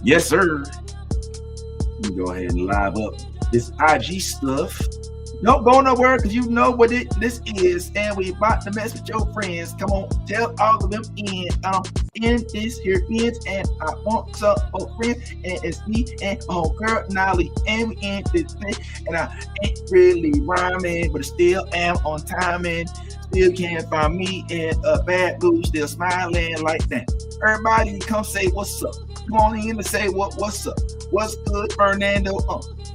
Yes, sir. Let me go ahead and live up this IG stuff. Don't go nowhere because you know what this is, and we about to mess with your friends. Come on, tell all of them in this here ends, and I want some old friends, and it's me and old girl Nolly, and we in this thing, and I ain't really rhyming, but I still am on timing. Still can't find me in a bad mood, still smiling like that. Everybody come say what's up. Come on in and say what's up. What's good, Fernando?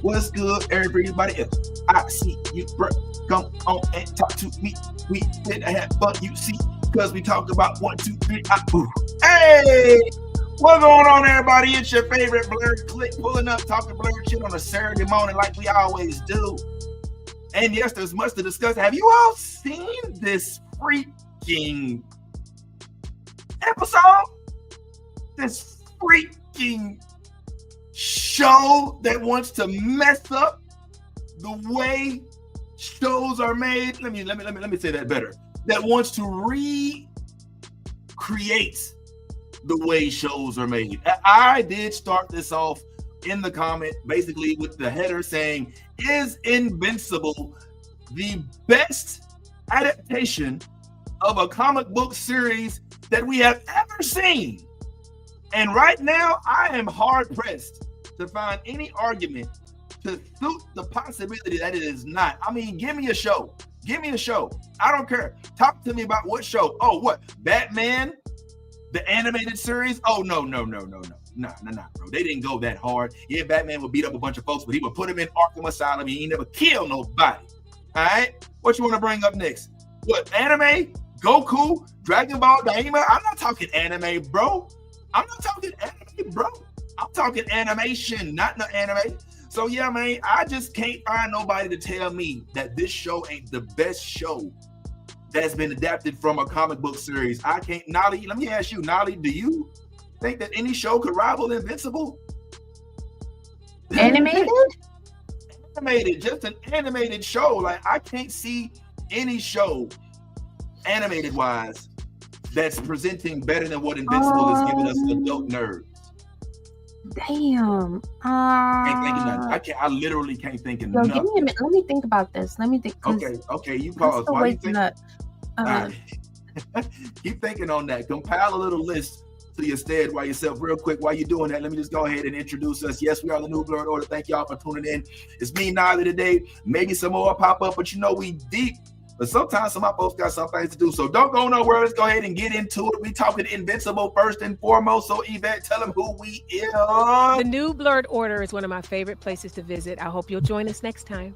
What's good, everybody else? I see you, bro. Come on and talk to me. We did have fun, you see, because we talked about 1, 2, 3. Hey, what's going on, everybody? It's your favorite blurred click pulling up, talking blurred shit on a Saturday morning like we always do. And yes, there's much to discuss. Have you all seen this freaking episode? This freaking show that wants to mess up the way shows are made. Let me say that better. That wants to recreate the way shows are made. I did start this off in the comment, basically with the header saying, "Is Invincible the best adaptation of a comic book series that we have ever seen?" And right now, I am hard pressed to find any argument to suit the possibility that it is not. I mean, give me a show. Give me a show. I don't care. Talk to me about what show. Oh, what? Batman? The animated series? Oh, no. Nah, bro. They didn't go that hard. Yeah, Batman would beat up a bunch of folks, but he would put him in Arkham Asylum. He never killed nobody. All right? What you want to bring up next? What? Anime? Goku? Dragon Ball? Daima? I'm not talking anime, bro. I'm talking animation, not no anime. So yeah, man, I just can't find nobody to tell me that this show ain't the best show that's been adapted from a comic book series. I can't. Nolly, let me ask you, Nolly, do you think that any show could rival Invincible? Animated? Animated, just an animated show. Like, I can't see any show animated wise that's presenting better than what Invincible is giving us adult nerds. Damn. Can't think of nothing. I literally can't think of nothing. Give me a minute. Let me think about this. Okay. You pause. Why you think? Up. Keep thinking on that. Compile a little list to your stead while yourself real quick. While you're doing that, let me just go ahead and introduce us. Yes, we are the New Blurred Order. Thank y'all for tuning in. It's me, Nolly, today. Maybe some more pop up, but you know we deep. But sometimes some of my folks got some things to do. So don't go nowhere. Let's go ahead and get into it. We talking Invincible first and foremost. So Yvette, tell them who we are. The New Blurred Order is one of my favorite places to visit. I hope you'll join us next time.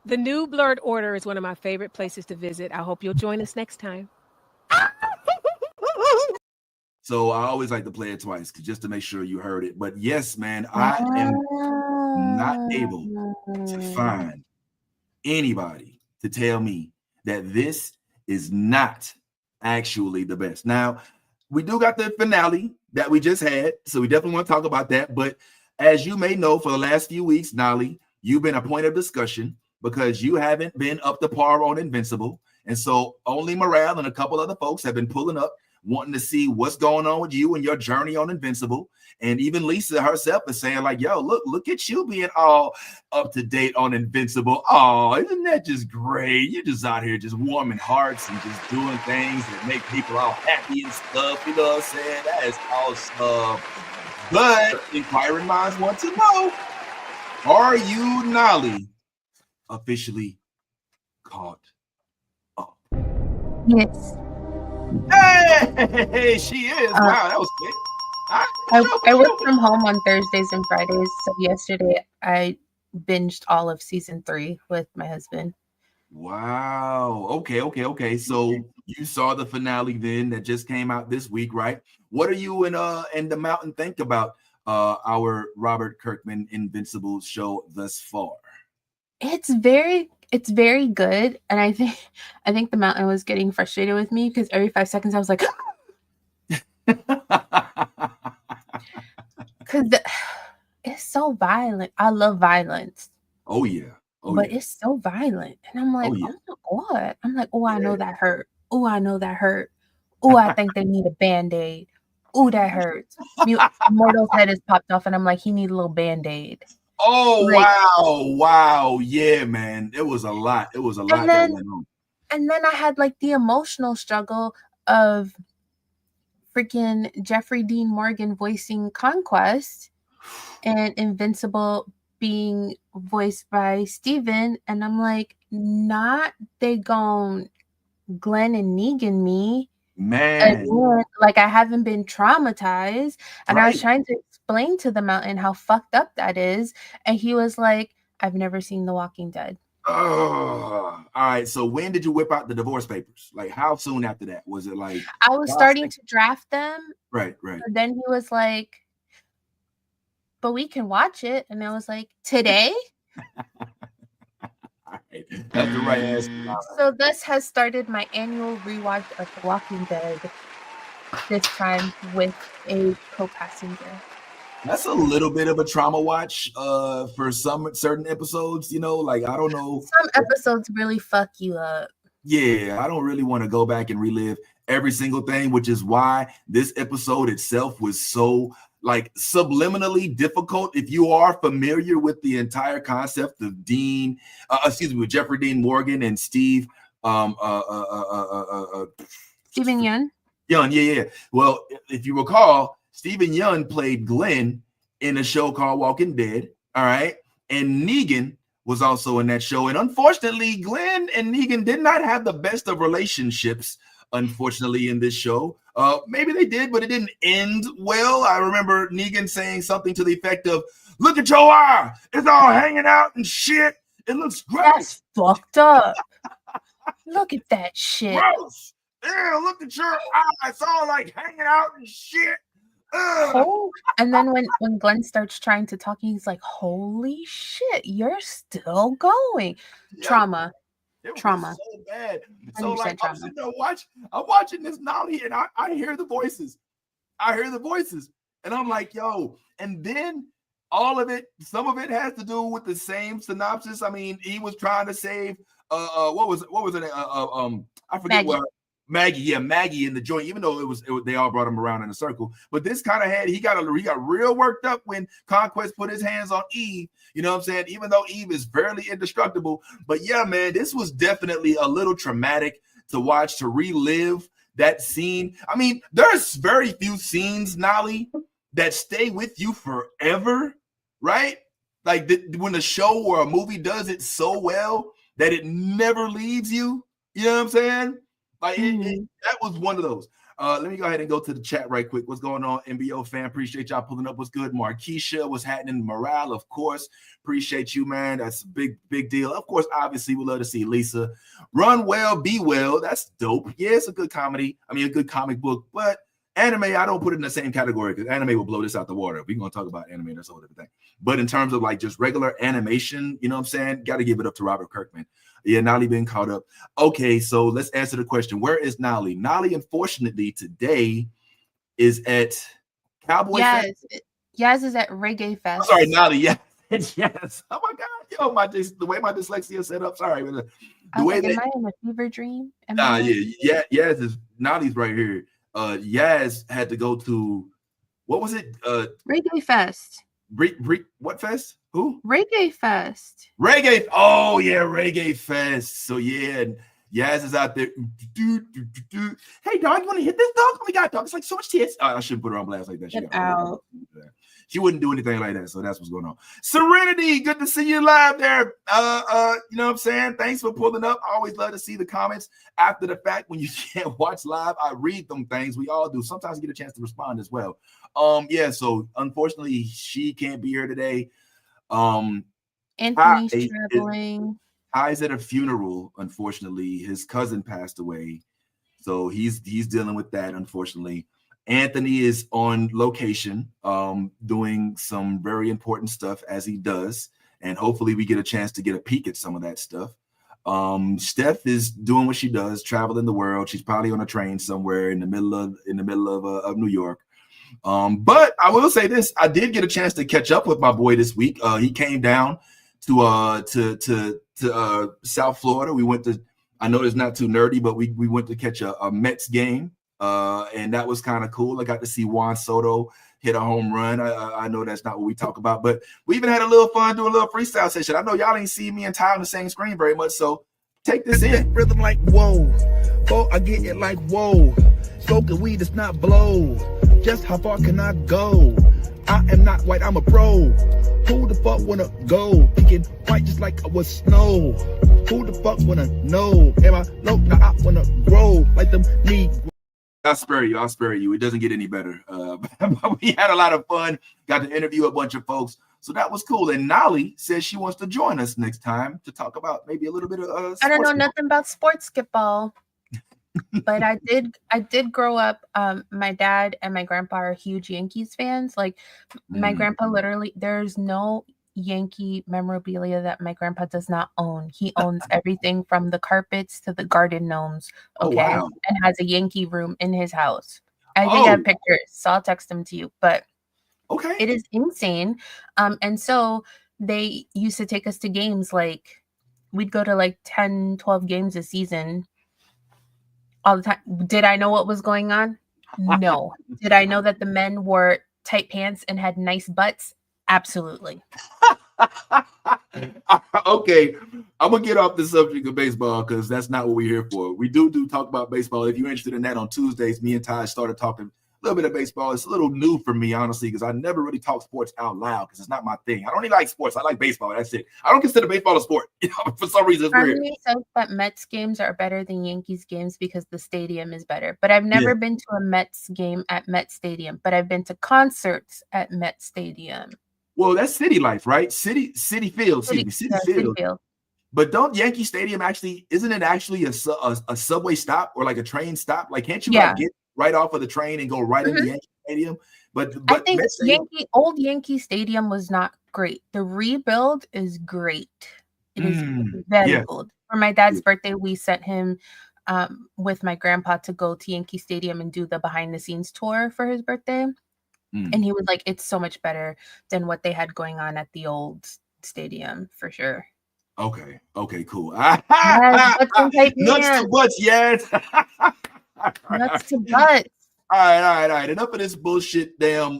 The New Blurred Order is one of my favorite places to visit. I hope you'll join us next time. So I always like to play it twice just to make sure you heard it. But yes, man, I am not able to find anybody to tell me that this is not actually the best. Now, we do got the finale that we just had, so we definitely want to talk about that. But as you may know, for the last few weeks, Nolly, you've been a point of discussion because you haven't been up to par on Invincible. And so only Morale and a couple other folks have been pulling up, wanting to see what's going on with you and your journey on Invincible. And even Lisa herself is saying like, yo, look at you being all up to date on Invincible. Oh, isn't that just great? You're just out here just warming hearts and just doing things that make people all happy and stuff. You know what I'm saying? That is awesome. But inquiring minds want to know, are you, Nolly, officially caught up? Yes. Hey, she is. Wow, that was quick. I work from home on Thursdays and Fridays. So yesterday I binged all of season 3 with my husband. Wow. Okay. So you saw the finale then that just came out this week, right? What are you and the Mountain think about our Robert Kirkman Invincible show thus far? It's very good, and I think the Mountain was getting frustrated with me because every 5 seconds I was like, because it's so violent. I love violence. Oh yeah. but it's so violent. And I'm like, oh my God. I'm like, oh, I know that hurt. Oh, I know that hurt. Oh, I think they need a Band-Aid. Oh, that hurts. Mortal's head is popped off, and I'm like, he need a little Band-Aid. Oh, like, wow. Yeah, man. It was a lot. It was a lot that went on. And then I had like the emotional struggle of freaking Jeffrey Dean Morgan voicing Conquest and Invincible being voiced by Steven. And I'm like, not they gon' Glenn and Negan me. Man. Again, like I haven't been traumatized. And I was trying to explain to the Mountain how fucked up that is. And he was like, I've never seen The Walking Dead. All right. So when did you whip out the divorce papers? Like how soon after that? Was it like I was starting to draft them. Right. Then he was like, but we can watch it. And I was like, today? All right. That's the right answer. So this has started my annual rewatch of The Walking Dead, this time with a co-passenger. That's a little bit of a trauma watch for some certain episodes, you know, like I don't know. Some episodes really fuck you up. Yeah, I don't really want to go back and relive every single thing, which is why this episode itself was so like subliminally difficult. If you are familiar with the entire concept of with Jeffrey Dean Morgan and Steven Yeun. Yeah. Well, if you recall, Steven Yeun played Glenn in a show called Walking Dead. All right. And Negan was also in that show. And unfortunately, Glenn and Negan did not have the best of relationships, unfortunately, in this show. Maybe they did, but it didn't end well. I remember Negan saying something to the effect of, look at your eye. It's all hanging out and shit. It looks gross. That's fucked up. Look at that shit. Gross. Yeah, look at your eye. It's all like hanging out and shit. Oh, and then when Glenn starts trying to talk, he's like, holy shit, you're still going. Yeah. Trauma. So bad. So like I'm sitting there I'm watching this Nolly and I hear the voices. And I'm like, yo, and then all of it, some of it has to do with the same synopsis. I mean, he was trying to save what was it? I forget what Maggie, Maggie in the joint, even though they all brought him around in a circle. But this kind of he got real worked up when Conquest put his hands on Eve. You know what I'm saying? Even though Eve is fairly indestructible. But yeah, man, this was definitely a little traumatic to watch, to relive that scene. I mean, there's very few scenes, Nolly, that stay with you forever, right? Like when a show or a movie does it so well that it never leaves you. You know what I'm saying? Like that was one of those. Let me go ahead and go to the chat right quick. What's going on, MBO fam? Appreciate y'all pulling up. What's good, Marquisha? What's happening? Morale, of course. Appreciate you, man. That's a big deal. Of course, obviously, we love to see Lisa run well, be well. That's dope. Yeah, it's a good comedy. I mean, a good comic book, but anime, I don't put it in the same category because anime will blow this out the water. We're gonna talk about anime, that's a whole different thing. But in terms of like just regular animation, you know what I'm saying? Got to give it up to Robert Kirkman. Yeah, Nolly being caught up. Okay, so let's answer the question. Where is Nolly? Nolly, unfortunately, today is at Cowboy Fest. Yaz is at Reggae Fest. I'm sorry, Nolly. Yes. Yes. Oh my God. Yo, the way my dyslexia is set up. Sorry. Am I in a fever dream? Yeah. Yaz is Nolly's right here. Yaz had to go to, what was it? Reggae Fest. What fest? Who? Reggae Fest. Reggae. Oh yeah, Reggae Fest. So yeah, Yaz is out there. Hey dog, you want to hit this dog? Oh my God, dog! It's like so much tits. I shouldn't put her on blast like that. Get out. She wouldn't do anything like that. So that's what's going on. Serenity, good to see you live there. You know what I'm saying? Thanks for pulling up. I always love to see the comments after the fact when you can't watch live. I read them things. We all do. Sometimes you get a chance to respond as well. Yeah, so unfortunately she can't be here today. Anthony's traveling. Ty's at a funeral, unfortunately. His cousin passed away. So he's dealing with that, unfortunately. Anthony is on location, doing some very important stuff as he does. And hopefully we get a chance to get a peek at some of that stuff. Steph is doing what she does, traveling the world. She's probably on a train somewhere in the middle of New York. But I will say this, I did get a chance to catch up with my boy this week. He came down to South Florida. We went to, I know it's not too nerdy, but we went to catch a Mets game, and that was kind of cool. I got to see Juan Soto hit a home run. I know that's not what we talk about, but we even had a little fun doing a little freestyle session. I know y'all ain't see me and Ty on the same screen very much, so take this in. Rhythm like whoa, oh I get it like whoa. Smoking weed is not blow. Just how far can I go? I am not white, I'm a pro. Who the fuck wanna go? Thinking white just like I was snow. Who the fuck wanna know? Am I low? Now I wanna grow like them Negroes. I'll spare you. It doesn't get any better. But we had a lot of fun. Got to interview a bunch of folks. So that was cool. And Nolly says she wants to join us next time to talk about maybe a little bit of I don't know nothing about sports skitball. But I did grow up. My dad and my grandpa are huge Yankees fans. Like my grandpa literally, there's no Yankee memorabilia that my grandpa does not own. He owns everything from the carpets to the garden gnomes. Okay. Oh, wow. And has a Yankee room in his house. I think I have pictures, so I'll text them to you. But okay, it is insane. And so they used to take us to games. Like we'd go to like 10, 12 games a season. All the time. Did I know what was going on? No. Did I know that the men wore tight pants and had nice butts? Absolutely. Okay, I'm gonna get off the subject of baseball because that's not what we're here for. We do talk about baseball. If you're interested in that, on Tuesdays, me and Ty started talking a little bit of baseball. It's a little new for me, honestly, because I never really talk sports out loud because it's not my thing. I don't really like sports. I like baseball. That's it. I don't consider baseball a sport. For some reason, it's weird. Me says that Mets games are better than Yankees games because the stadium is better. But I've never been to a Mets game at Met Stadium. But I've been to concerts at Met Stadium. Well, that's city life, right? City Field. City Field. But don't Yankee Stadium isn't it actually a subway stop or like a train stop? Like, can't you like get right off of the train and go right into Yankee Stadium? But I think old Yankee Stadium was not great. The rebuild is great. It is very good. For my dad's birthday, we sent him with my grandpa to go to Yankee Stadium and do the behind the scenes tour for his birthday. And he was like, it's so much better than what they had going on at the old stadium, for sure. Okay, cool. Nuts to butts, yes. Nuts to butts. All right. Enough of this bullshit damn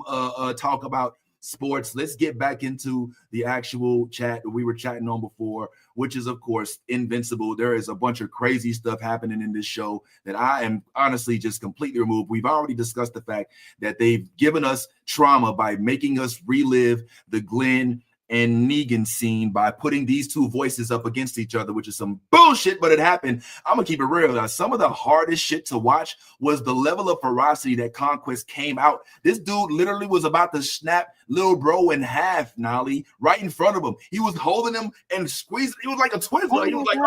talk about sports. Let's get back into the actual chat that we were chatting on before, which is, of course, Invincible. There is a bunch of crazy stuff happening in this show that I am honestly just completely removed. We've already discussed the fact that they've given us trauma by making us relive the Glenn and Negan scene by putting these two voices up against each other, which is some bullshit, but it happened. I'm gonna keep it real. Now, some of the hardest shit to watch was the level of ferocity that Conquest came out. This dude literally was about to snap little bro in half, Nolly, right in front of him. He was holding him and squeezing. He was like a Twizzler. He was like,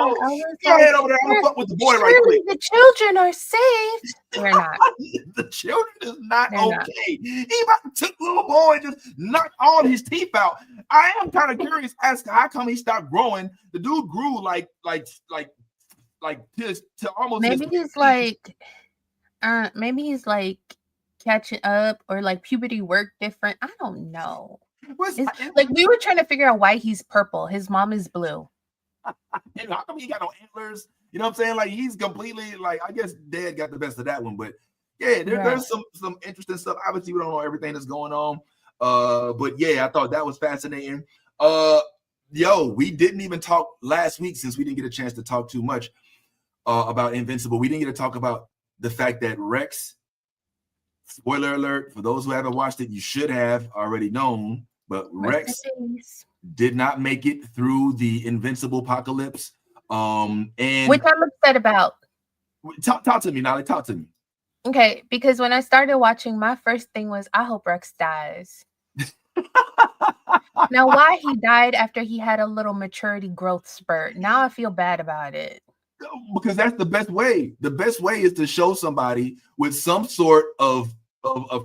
get head over there. I'm fuck with the boy right quick. The children are safe. They're not. The children is not okay. He about to took little boy and just knocked all his teeth out. I am kind of curious as to how come he stopped growing. The dude grew like this to almost. Maybe he's like catching up, or like puberty worked different. I don't know. Like we were trying to figure out why he's purple. His mom is blue. And how come he got no antlers? You know what I'm saying? Like he's completely like, I guess Dad got the best of that one, but yeah, there's some interesting stuff. Obviously, we don't know everything that's going on. But yeah, I thought that was fascinating. We didn't even talk last week since we didn't get a chance to talk too much about Invincible. We didn't get to talk about the fact that Rex, spoiler alert, for those who haven't watched it, you should have already known, but Rex did not make it through the Invincible apocalypse. And which I'm upset about. Talk to me, Nolly. Talk to me. Okay, because when I started watching, my first thing was, I hope Rex dies. Now, why he died after he had a little maturity growth spurt, now I feel bad about it. Because that's the best way. The best way is to show somebody with some sort of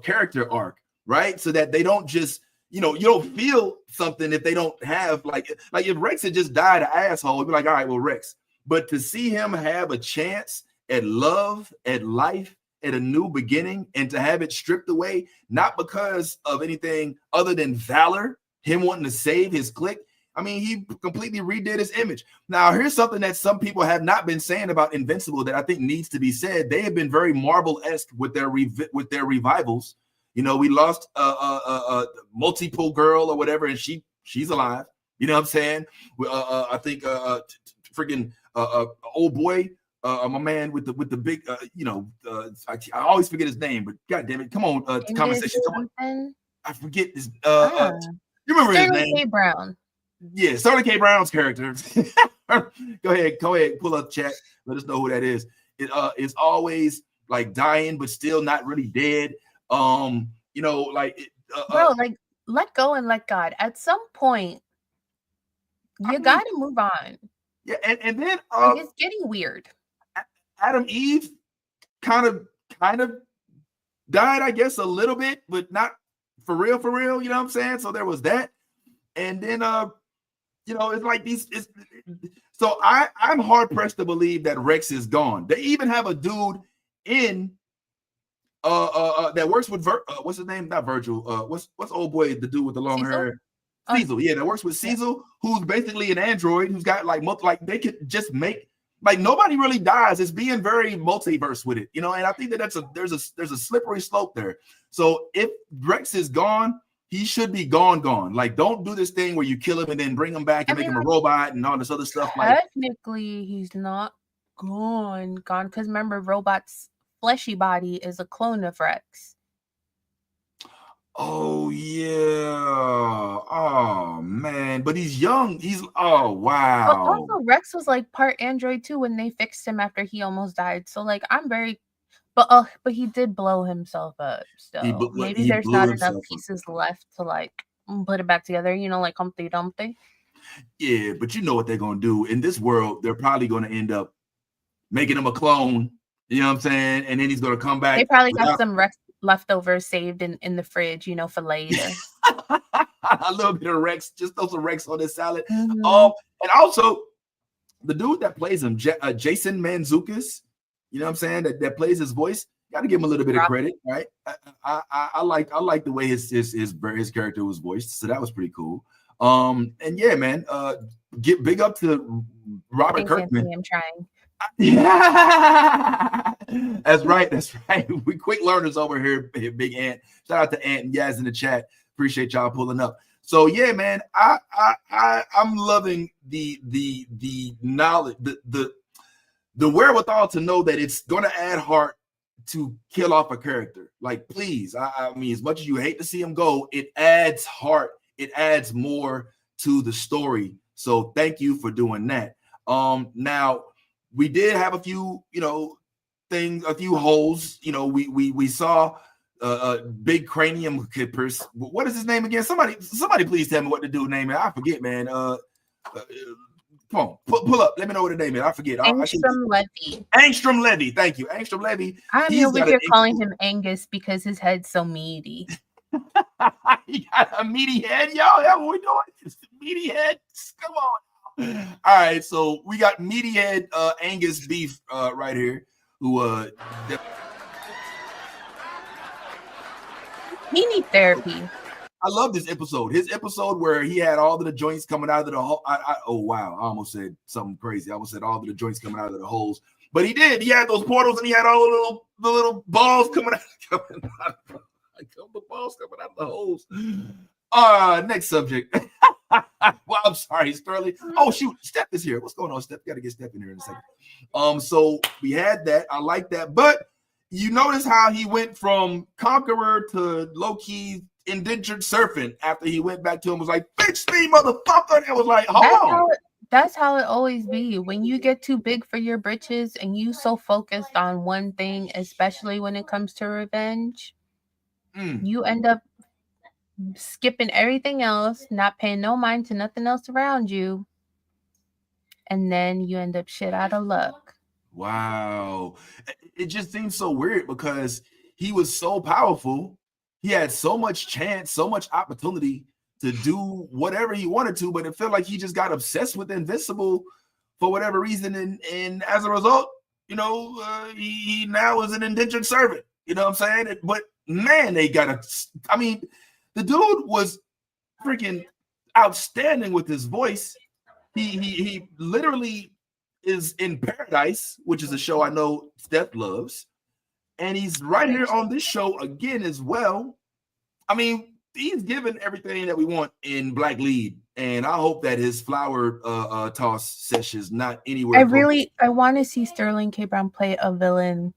character arc, right? So that they don't just, you don't feel something if they don't have, like if Rex had just died an asshole, it'd be like, all right, well, Rex. But to see him have a chance at love, at life, at a new beginning, and to have it stripped away, not because of anything other than valor, him wanting to save his clique, I mean, he completely redid his image. Now, here's something that some people have not been saying about Invincible that I think needs to be said. They have been very Marvel-esque with their revivals. You know, we lost a multiple girl or whatever, and she's alive. You know what I'm saying? I think freaking old boy, my man with the big, I always forget his name, but God damn it, come on, conversation. I forget this. You remember his name? K. Brown. Yeah, Sterling K. Brown's character. Go ahead, pull up chat. Let us know who that is. It's always like dying, but still not really dead. Bro, like let go and let God. At some point, you gotta move on. Yeah, and then it's getting weird. Adam Eve kind of died, I guess, a little bit, but not for real. You know what I'm saying? So there was that, and then it's like these. So I'm hard pressed to believe that Rex is gone. They even have a dude in that works with what's his name? Not Virgil. What's old boy, the dude with the long hair? Cecil. Yeah, that works with Cecil, who's basically an android who's got like they could just make like nobody really dies. It's being very multiverse with it, you know. And I think that there's a slippery slope there. So if Rex is gone, he should be gone. Like, don't do this thing where you kill him and then bring him back and make him a robot and all this other stuff. Technically, he's not gone because remember, Robot's fleshy body is a clone of Rex. Oh yeah. Oh man. But he's young. Oh wow. But also Rex was like part android too when they fixed him after he almost died. So like but he did blow himself up. So maybe there's not enough pieces left to like put it back together, like Humpty Dumpty. Yeah, but you know what they're gonna do in this world, they're probably gonna end up making him a clone. You know what I'm saying? And then he's gonna come back. They probably got some Rex leftovers saved in the fridge, for later. A little bit of Rex, just throw some Rex on this salad. Mm-hmm. And also the dude that plays him, Jason Mantzoukas, you know what I'm saying, that plays his voice. Got to give him a little bit of credit, right? I like the way his character was voiced, so that was pretty cool. And yeah, man, get big up to Robert Kirkman. I'm trying. Yeah, that's right. We quick learners over here, Big Ant. Shout out to Ant and Yaz in the chat. Appreciate y'all pulling up. So yeah, man, I'm loving the knowledge, the wherewithal to know that it's going to add heart to kill off a character. Like, please, I mean, as much as you hate to see him go, it adds heart. It adds more to the story. So thank you for doing that. Now. We did have a few, things, a few holes. We saw big cranium clippers. What is his name again? Somebody please tell me what the dude name is. I forget, man. Come on, pull up. Let me know what the name is. I forget. Angstrom Levy. Angstrom Levy. Thank you, Angstrom Levy. I'm over here calling him Angus because his head's so meaty. He got a meaty head, y'all. That's what we're doing. It's the meaty head. Come on. All right, so we got meaty head Angus beef right here. Who he need therapy. I love this episode. His episode where he had all of the joints coming out of the hole. Oh wow, I almost said something crazy. I almost said all of the joints coming out of the holes, but he did. He had those portals and he had all the little balls coming out. The balls coming out of the holes. Next subject. Well, I'm sorry, Sterling. Oh shoot, Steph is here. What's going on, Steph? Got to get Steph in here in a second. So we had that. I like that, but you notice how he went from conqueror to low-key indentured servant after he went back to him. Was like, fix me, motherfucker. And it was like, hold on. That's how it always be. When you get too big for your britches and you so focused on one thing, especially when it comes to revenge, you end up skipping everything else, not paying no mind to nothing else around you, and then you end up shit out of luck. Wow. It just seems so weird because he was so powerful. He had so much chance, so much opportunity to do whatever he wanted to, but it felt like he just got obsessed with Invincible for whatever reason, and as a result, he now is an indentured servant. You know what I'm saying? But man, they got the dude was freaking, outstanding with his voice. He literally is in Paradise, which is a show I know Steph loves, and he's right here on this show again as well. I mean, he's given everything that we want in Black Lead, and I hope that his flower toss session is not anywhere. I want to see Sterling K. Brown play a villain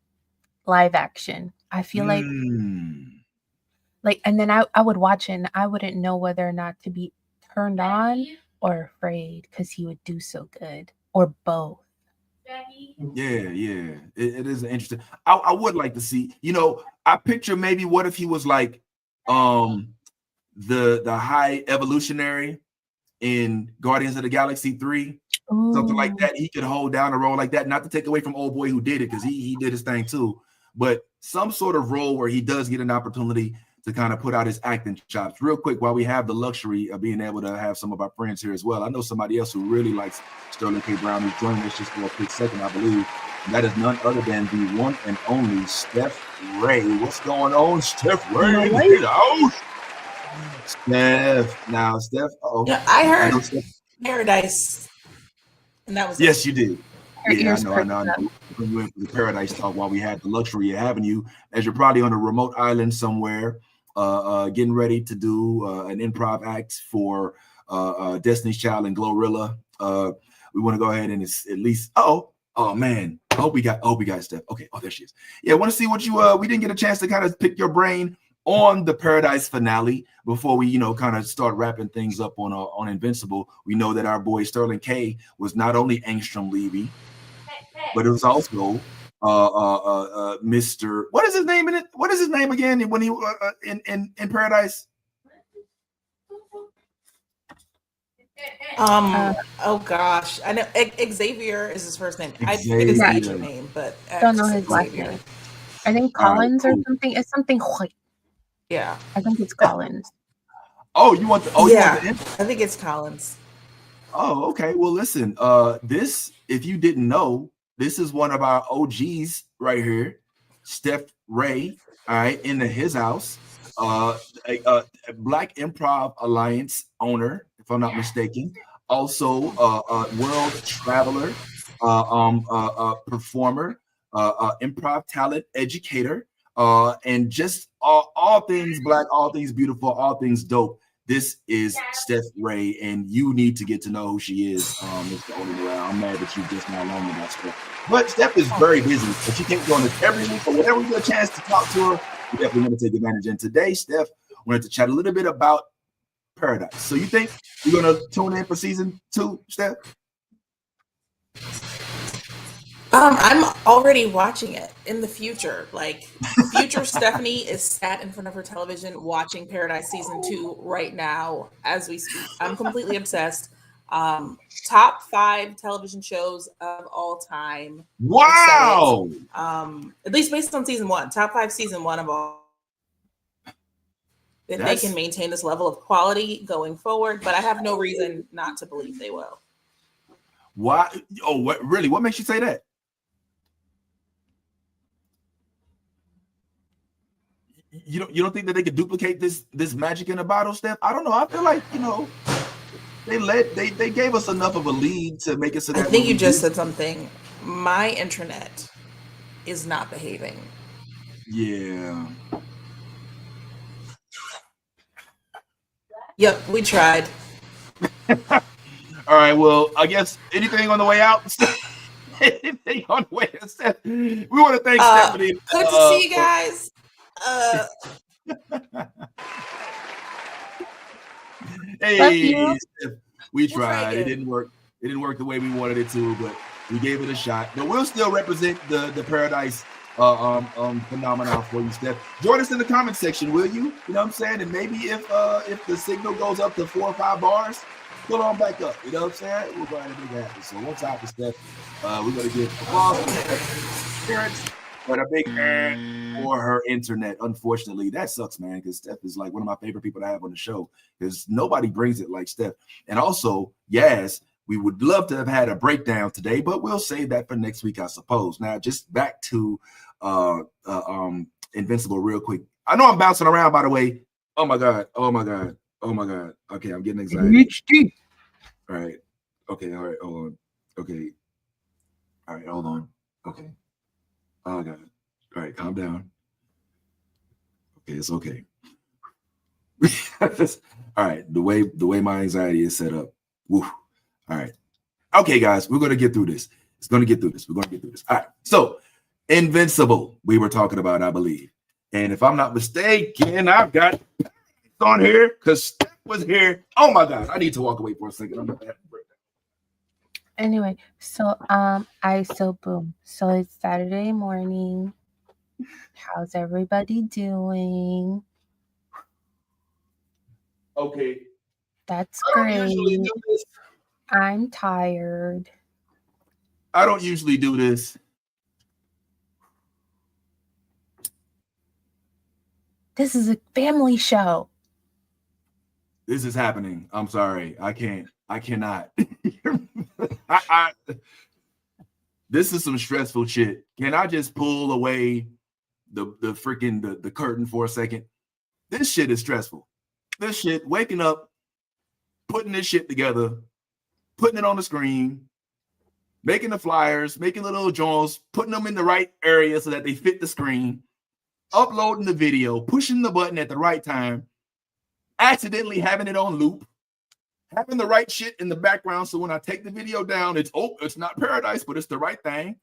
live action. I feel like and then I would watch it and I wouldn't know whether or not to be turned on or afraid because he would do so good, or both. Yeah, it is interesting. I would like to see, I picture maybe what if he was like the high evolutionary in Guardians of the Galaxy 3, something like that. He could hold down a role like that, not to take away from old boy who did it, because he did his thing too, but some sort of role where he does get an opportunity to kind of put out his acting chops. Real quick, while we have the luxury of being able to have some of our friends here as well, I know somebody else who really likes Sterling K. Brown who's joining us just for a quick second, I believe. And that is none other than the one and only Steph Ray. What's going on, Steph Ray? Steph. Now, Steph. Yeah, I heard Paradise, and that was yes, you did. Yeah, I know. We went for the Paradise talk while we had the luxury of having you, as you're probably on a remote island somewhere, getting ready to do an improv act for Destiny's Child and Glorilla. We want to go ahead and at least. Oh man, I hope we got Steph. Okay, there she is. Yeah, I want to see what you. We didn't get a chance to kind of pick your brain on the Paradise finale before we, kind of start wrapping things up on Invincible. We know that our boy Sterling K was not only Angstrom Levy, but it was also Mr. What is his name in it? What is his name again when he in Paradise? Oh gosh, I know Xavier is his first name. I forget his actual name, but don't know his last name. I think Collins or something. It's something. Yeah, I think it's Collins. Oh, you want the? Oh, yeah, you want the I think it's Collins. Oh, okay. Well, listen. This, if you didn't know, this is one of our OGs right here, Steph Ray. All right, into his house. A Black Improv Alliance owner, if I'm not mistaken. Also, a world traveler, performer, improv talent educator, and just all things Black, all things beautiful, all things dope. This is Steph Ray, and you need to get to know who she is. It's the only way. I'm mad that you just now learned about Steph. But Steph is very busy, but she can't go on this every week. But whenever we get a chance to talk to her, we definitely want to take advantage. And today, Steph wanted to chat a little bit about Paradise. So you think you're going to tune in for season 2, Steph? I'm already watching it in the future. Like, future Stephanie is sat in front of her television watching Paradise season 2 right now as we speak. I'm completely obsessed. Top 5 television shows of all time. Wow. At least based on season 1. Top 5 season 1 of all. If they can maintain this level of quality going forward, but I have no reason not to believe they will. Why? Oh, what really? What makes you say that? You don't think that they could duplicate this magic in a bottle, Steph? I don't know. I feel like they gave us enough of a lead to make it so that I think you just said something. My internet is not behaving. Yeah. Yep, we tried. All right. Well, I guess anything on the way out. Anything on the way out, Steph? We want to thank Stephanie. Good to see you guys. Hey, we tried. It didn't work. It didn't work the way we wanted it to, but we gave it a shot. But we'll still represent the Paradise phenomenon for you, Steph. Join us in the comment section, will you? You know what I'm saying? And maybe if the signal goes up to 4 or 5 bars, pull on back up. You know what I'm saying? We'll go ahead and make it happen. So one time for Steph, we're gonna give applause to Steph's parents. But a big for her internet. Unfortunately, that sucks, man, because Steph is like one of my favorite people to have on the show, because nobody brings it like Steph. And also, yes, we would love to have had a breakdown today, but we'll save that for next week, I suppose. Now, just back to Invincible real quick. I know I'm bouncing around, by the way. Oh my God. Oh my God. Okay, I'm getting anxiety. HD. All right. Okay. All right. Hold on. Okay. All right. Hold on. Okay. Oh God. All right. Calm down. Okay. It's okay. All right. The way my anxiety is set up. Woo. All right. Okay, guys. We're gonna get through this. It's gonna get through this. We're gonna get through this. All right. So, Invincible. We were talking about, I believe. And if I'm not mistaken, I've got on here because Steph was here. Oh my God. I need to walk away for a second. I'm gonna have to break down. Anyway, so boom. So it's Saturday morning. How's everybody doing? Okay. That's I don't usually great. do this. I'm tired. I don't usually do this. This is a family show. This is happening. I'm sorry. I cannot. This is some stressful shit. Can I just pull away the freaking the curtain for a second? This shit is stressful. This shit, waking up, putting this shit together, putting it on the screen, making the flyers, making the little joints, putting them in the right area so that they fit the screen, uploading the video, pushing the button at the right time, accidentally having it on loop, having the right shit in the background so when I take the video down, it's not paradise, but it's the right thing.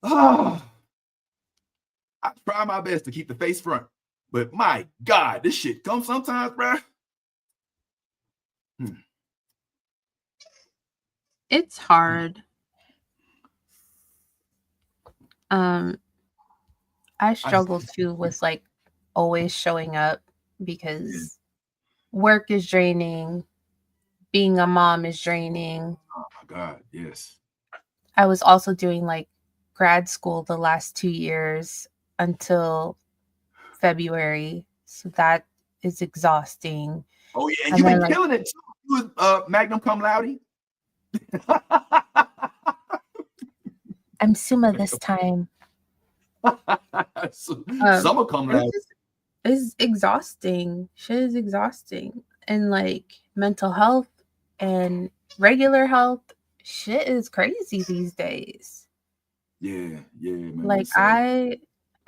I try my best to keep the face front, but my God, this shit comes sometimes, bro. It's hard. I struggle too with like always showing up because work is draining. Being a mom is draining. Oh my God, yes. I was also doing like grad school the last 2 years until February. So that is exhausting. Oh yeah, and you've been killing it too. You was Magnum Cum Laude. I'm Summa this time. Summer Cum Laude. It's exhausting. Shit is exhausting. And like mental health and regular health, shit is crazy these days. Yeah, man. Like I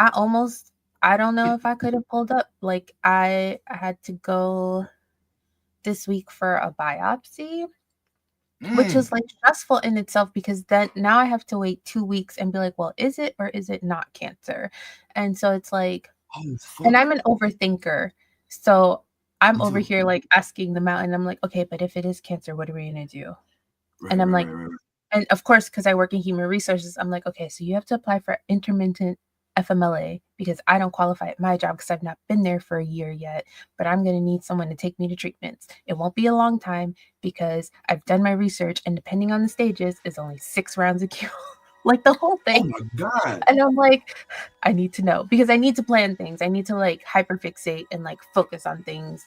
don't know if I could have pulled up. Like I had to go this week for a biopsy, which is like stressful in itself because then now I have to wait 2 weeks and be like, well, is it or is it not cancer? And so it's like, and I'm an overthinker. So I'm over here like asking them out and I'm like, okay, but if it is cancer, what are we going to do? And I'm like, and of course, because I work in human resources, I'm like, okay, so you have to apply for intermittent FMLA because I don't qualify at my job because I've not been there for a year yet, but I'm going to need someone to take me to treatments. It won't be a long time because I've done my research and depending on the stages, it's only 6 rounds of chemo. Like the whole thing. Oh my God. And I'm like, I need to know because I need to plan things. I need to like hyperfixate and like focus on things.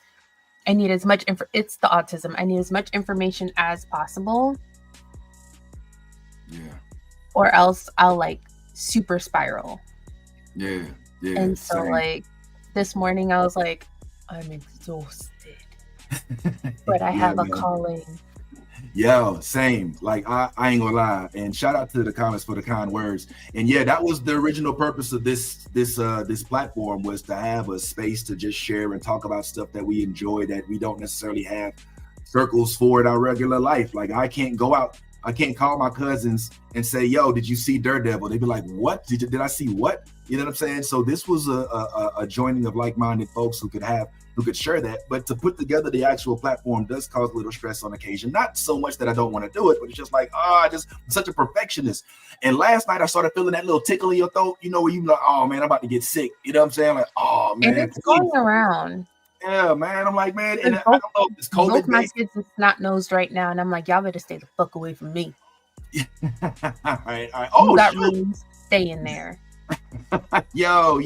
I need as much it's the autism. I need as much information as possible. Yeah. Or else I'll like super spiral. Yeah. And so like this morning I was like, I'm exhausted. But I have a calling. Yo, same. Like I ain't gonna lie. And shout out to the comments for the kind words. And yeah, that was the original purpose of this platform, was to have a space to just share and talk about stuff that we enjoy that we don't necessarily have circles for in our regular life. Like I can't go out. I can't call my cousins and say, yo, did you see Daredevil? They'd be like, what? Did I see what? You know what I'm saying? So this was a joining of like-minded folks who could share that. But to put together the actual platform does cause a little stress on occasion. Not so much that I don't want to do it, but it's just like, I'm such a perfectionist. And last night I started feeling that little tickle in your throat, you know, where you like, oh man, I'm about to get sick. You know what I'm saying? Like, oh man. And it's going around. Yeah, man. I'm like, man, and I don't know if it's COVID. Both my kids are snot-nosed right now, and I'm like, y'all better stay the fuck away from me. All right. Oh, you got rooms, stay in there. Yo.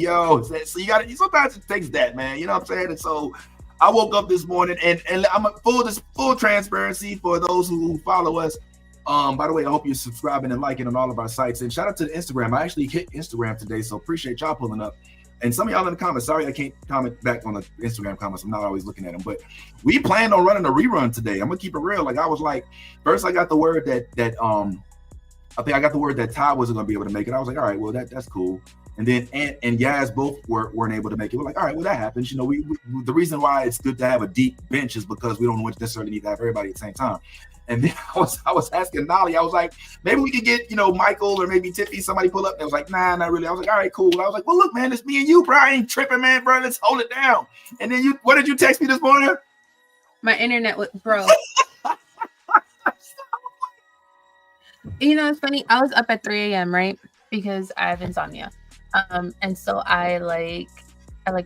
So you got it. Sometimes it takes that, man. You know what I'm saying? And so I woke up this morning, and I'm full transparency for those who follow us. By the way, I hope you're subscribing and liking on all of our sites. And shout out to the Instagram. I actually hit Instagram today, so appreciate y'all pulling up. and some of y'all in the comments, sorry I can't comment back on the Instagram comments. I'm not always looking at them, but we planned on running a rerun today. I'm gonna keep it real. Like I was like, first I got the word that I think I got the word that Ty wasn't gonna be able to make it. I was like, all right, well that's cool. And then and Yaz both weren't able to make it. We're like, all right, well that happens. You know, we the reason why it's good to have a deep bench is because we don't necessarily need to have everybody at the same time. And then I was asking Nolly, I was like, maybe we could get, you know, Michael or maybe Tiffy, somebody pull up. And I was like, nah, not really. I was like, all right, cool. I was like, well, look, man, it's me and you, bro. I ain't tripping, man, bro. Let's hold it down. And then what did you text me this morning? My internet was broke. You know, it's funny. I was up at 3 a.m., right? Because I have insomnia. And so I like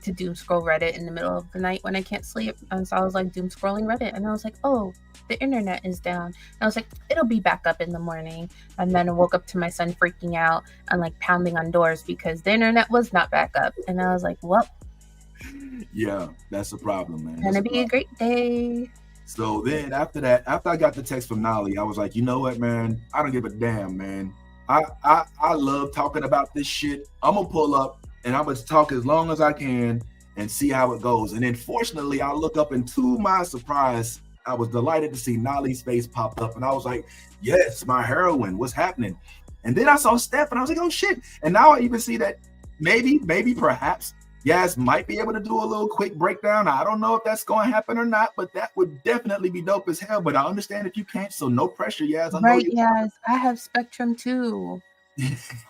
to doom scroll Reddit in the middle of the night when I can't sleep. And so I was like doom scrolling Reddit, and I was like, oh, the internet is down. And I was like, it'll be back up in the morning. And then I woke up to my son freaking out and like pounding on doors because the internet was not back up. And I was like, well, yeah, that's a problem, man. It's gonna be a great day. So then after that, after I got the text from Nolly, I was like, you know what, man? I don't give a damn, man. I love talking about this shit. I'm gonna pull up and I'm gonna talk as long as I can and see how it goes. And then fortunately, I look up, and to my surprise, I was delighted to see Nolly's face pop up, and I was like, yes, my heroine, what's happening? And then I saw Steph, and I was like, oh shit. And now I even see that maybe perhaps Yaz might be able to do a little quick breakdown. I don't know if that's going to happen or not, but that would definitely be dope as hell. But I understand if you can't, so no pressure, Yaz. Right, Yaz. I have Spectrum too.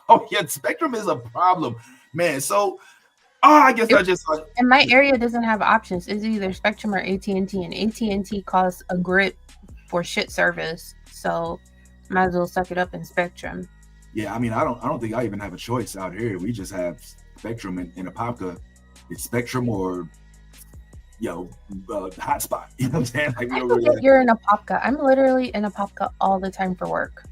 Oh yeah, Spectrum is a problem, man. So, I guess I just and my area doesn't have options. It's either Spectrum or AT&T, and AT&T costs a grip for shit service. So, might as well suck it up in Spectrum. Yeah, I mean, I don't think I even have a choice out here. We just have Spectrum in Apopka. It's Spectrum or hotspot. You know what I'm saying? Like, I forget you're in Apopka. I'm literally in Apopka all the time for work.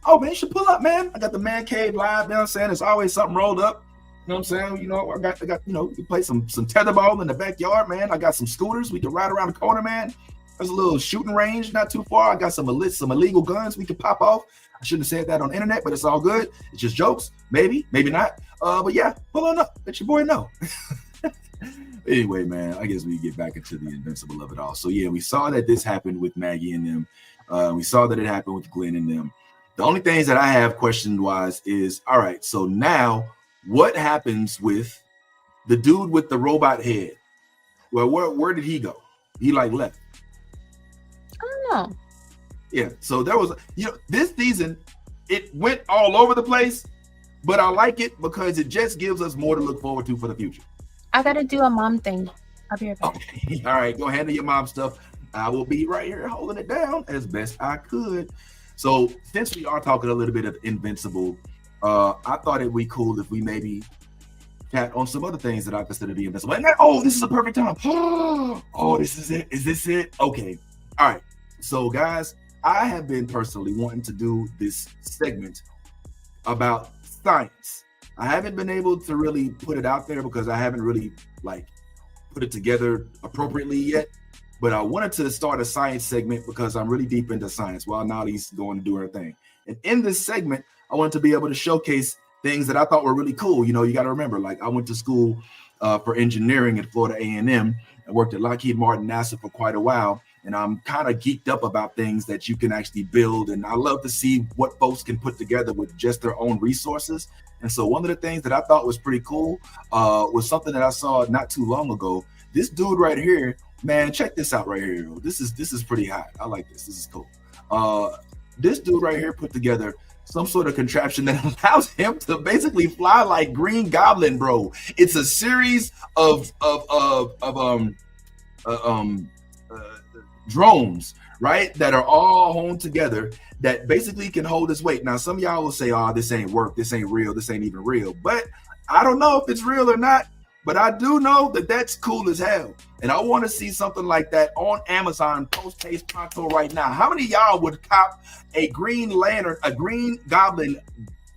Oh man, you should pull up, man. I got the man cave live. You know what I'm saying? There's always something rolled up. You know what I'm saying? You know, I got you know, you can play some tetherball in the backyard, man. I got some scooters. We can ride around the corner, man. There's a little shooting range not too far. I got some illegal guns we can pop off. I shouldn't have said that on the internet, but it's all good. It's just jokes. Maybe not. But yeah, pull on up. Let your boy know. Anyway, man, I guess we get back into the Invincible of it all. So yeah, we saw that this happened with Maggie and them. We saw that it happened with Glenn and them. The only things that I have question-wise is, all right, so now what happens with the dude with the robot head? Well, where did he go? He like left. I don't know. Yeah, so there was, this season, it went all over the place, but I like it because it just gives us more to look forward to for the future. I gotta do a mom thing. I'll be right back. Okay. All right, go handle your mom stuff. I will be right here holding it down as best I could. So since we are talking a little bit of Invincible, I thought it'd be cool if we maybe chat on some other things that I consider to be Invincible. And this is a perfect time. Oh, this is it. Is this it? Okay. All right. So guys, I have been personally wanting to do this segment about science. I haven't been able to really put it out there because I haven't really put it together appropriately yet. But I wanted to start a science segment because I'm really deep into science while Nolly's going to do her thing. And in this segment, I wanted to be able to showcase things that I thought were really cool. You know, you got to remember, I went to school for engineering at Florida A&M. I worked at Lockheed Martin, NASA for quite a while. And I'm kind of geeked up about things that you can actually build. And I love to see what folks can put together with just their own resources. And so one of the things that I thought was pretty cool was something that I saw not too long ago. This dude right here, man, check this out right here. This is pretty hot. I like this. This is cool. This dude right here put together some sort of contraption that allows him to basically fly like Green Goblin, bro. It's a series of drones, right, that are all honed together that basically can hold his weight. Now, some of y'all will say, oh, this ain't work, this ain't real, this ain't even real. But I don't know if it's real or not, but I do know that that's cool as hell. And I want to see something like that on Amazon post-haste pronto right now. How many of y'all would cop a Green Goblin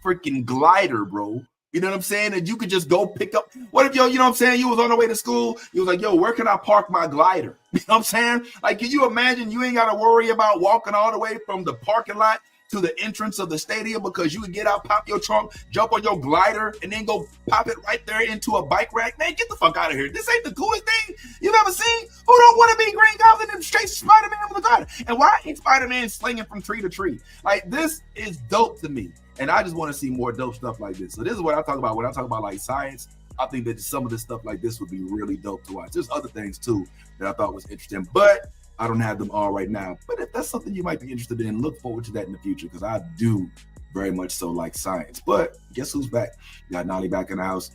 freaking glider, bro? You know what I'm saying? And you could just go pick up. What if, you know what I'm saying? You was on the way to school. You was like, yo, where can I park my glider? You know what I'm saying? Like, can you imagine you ain't got to worry about walking all the way from the parking lot to the entrance of the stadium because you can get out, pop your trunk, jump on your glider, and then go pop it right there into a bike rack. Man, get the fuck out of here. This ain't the coolest thing you've ever seen. Who don't want to be Green Goblin and straight Spider-Man with a glider? And why ain't Spider-Man slinging from tree to tree? Like, this is dope to me. And I just want to see more dope stuff like this. So this is what I talk about. When I talk about like science, I think that some of this stuff like this would be really dope to watch. There's other things too that I thought was interesting, but I don't have them all right now. But if that's something you might be interested in, look forward to that in the future, because I do very much so like science. But guess who's back? We got Nolly back in the house.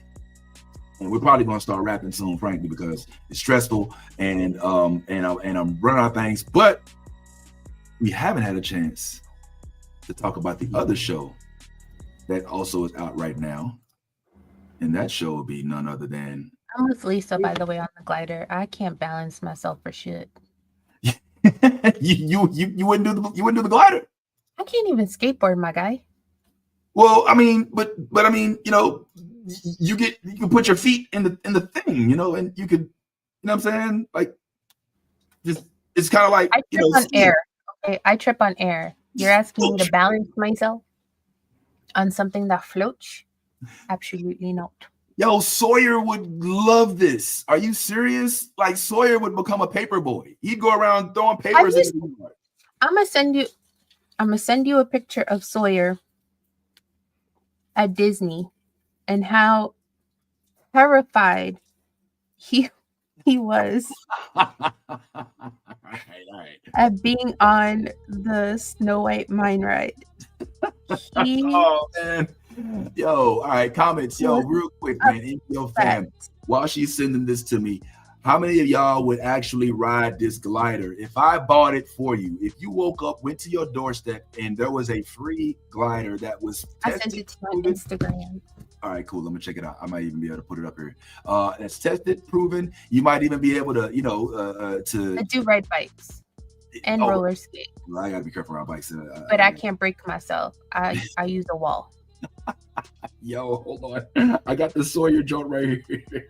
And we're probably gonna start rapping soon, frankly, because it's stressful and I'm running out of things. But we haven't had a chance to talk about the other show that also is out right now. And that show will be none other than I'm with Lisa, by the way, on the glider. I can't balance myself for shit. you wouldn't do the glider. I can't even skateboard, my guy. Well, I mean, but I mean, you know, you can put your feet in the thing, you know, and you could, you know what I'm saying? Like, just it's kind of like I trip on air. Okay, I trip on air. You're asking me to balance myself on something that floats? Absolutely not. Yo, Sawyer would love this. Are you serious? Like, Sawyer would become a paper boy. He'd go around throwing papers. I'm gonna send you a picture of Sawyer at Disney and how terrified he was all right. at being on the Snow White mine ride. Oh man. Yo, all right, comments. Yo, real quick, man. In your fam, while she's sending this to me, how many of y'all would actually ride this glider? If I bought it for you, if you woke up, went to your doorstep, and there was a free glider that was tested, I sent it to you on Instagram. All right, cool. Let me check it out. I might even be able to put it up here. That's tested, proven. You might even be able to, you know, I do ride bikes and roller skate. Well, I gotta be careful around bikes. But I can't break myself. I use a wall. Yo, hold on. I got the Sawyer joint right here.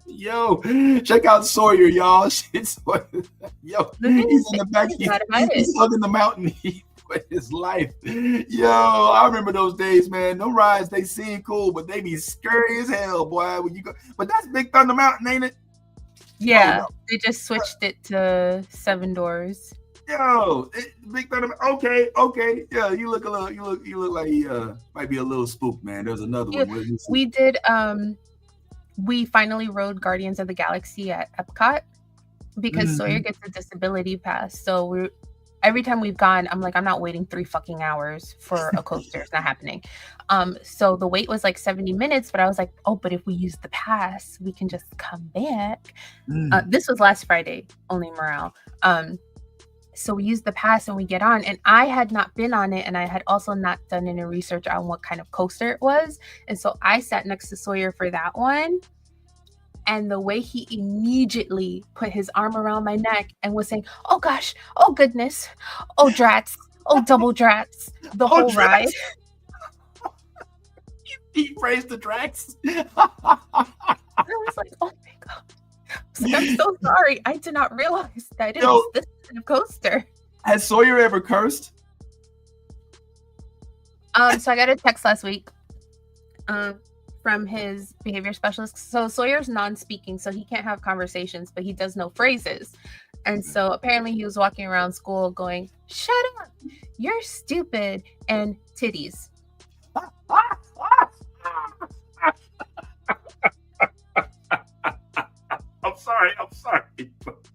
Yo, check out Sawyer, y'all. Yo, he's in the back. He's hugging the mountain heat with his life. Yo, I remember those days, man. No rides, they seem cool, but they be scary as hell, boy. When you go, but that's Big Thunder Mountain, ain't it? Yeah, they just switched it to 7 doors. Yo, Big Thunder. Okay. Yeah, you look like you might be a little spooked, man. There's another one. We did. We finally rode Guardians of the Galaxy at Epcot because Sawyer gets a disability pass. So every time we've gone, I'm like, I'm not waiting 3 fucking hours for a coaster. It's not happening. So the wait was like 70 minutes, but I was like, oh, but if we use the pass, we can just come back. This was last Friday, only morale. So we use the pass and we get on, and I had not been on it, and I had also not done any research on what kind of coaster it was. And so I sat next to Sawyer for that one. And the way he immediately put his arm around my neck and was saying, oh gosh, oh goodness, oh drats, oh double drats, the whole ride. He praised the drats. I was like, oh my God. I'm so sorry. I did not realize that it was this kind of coaster. Has Sawyer ever cursed? So I got a text last week from his behavior specialist. So Sawyer's non-speaking, so he can't have conversations, but he does know phrases. And so apparently he was walking around school going, shut up, you're stupid, and titties. I'm sorry.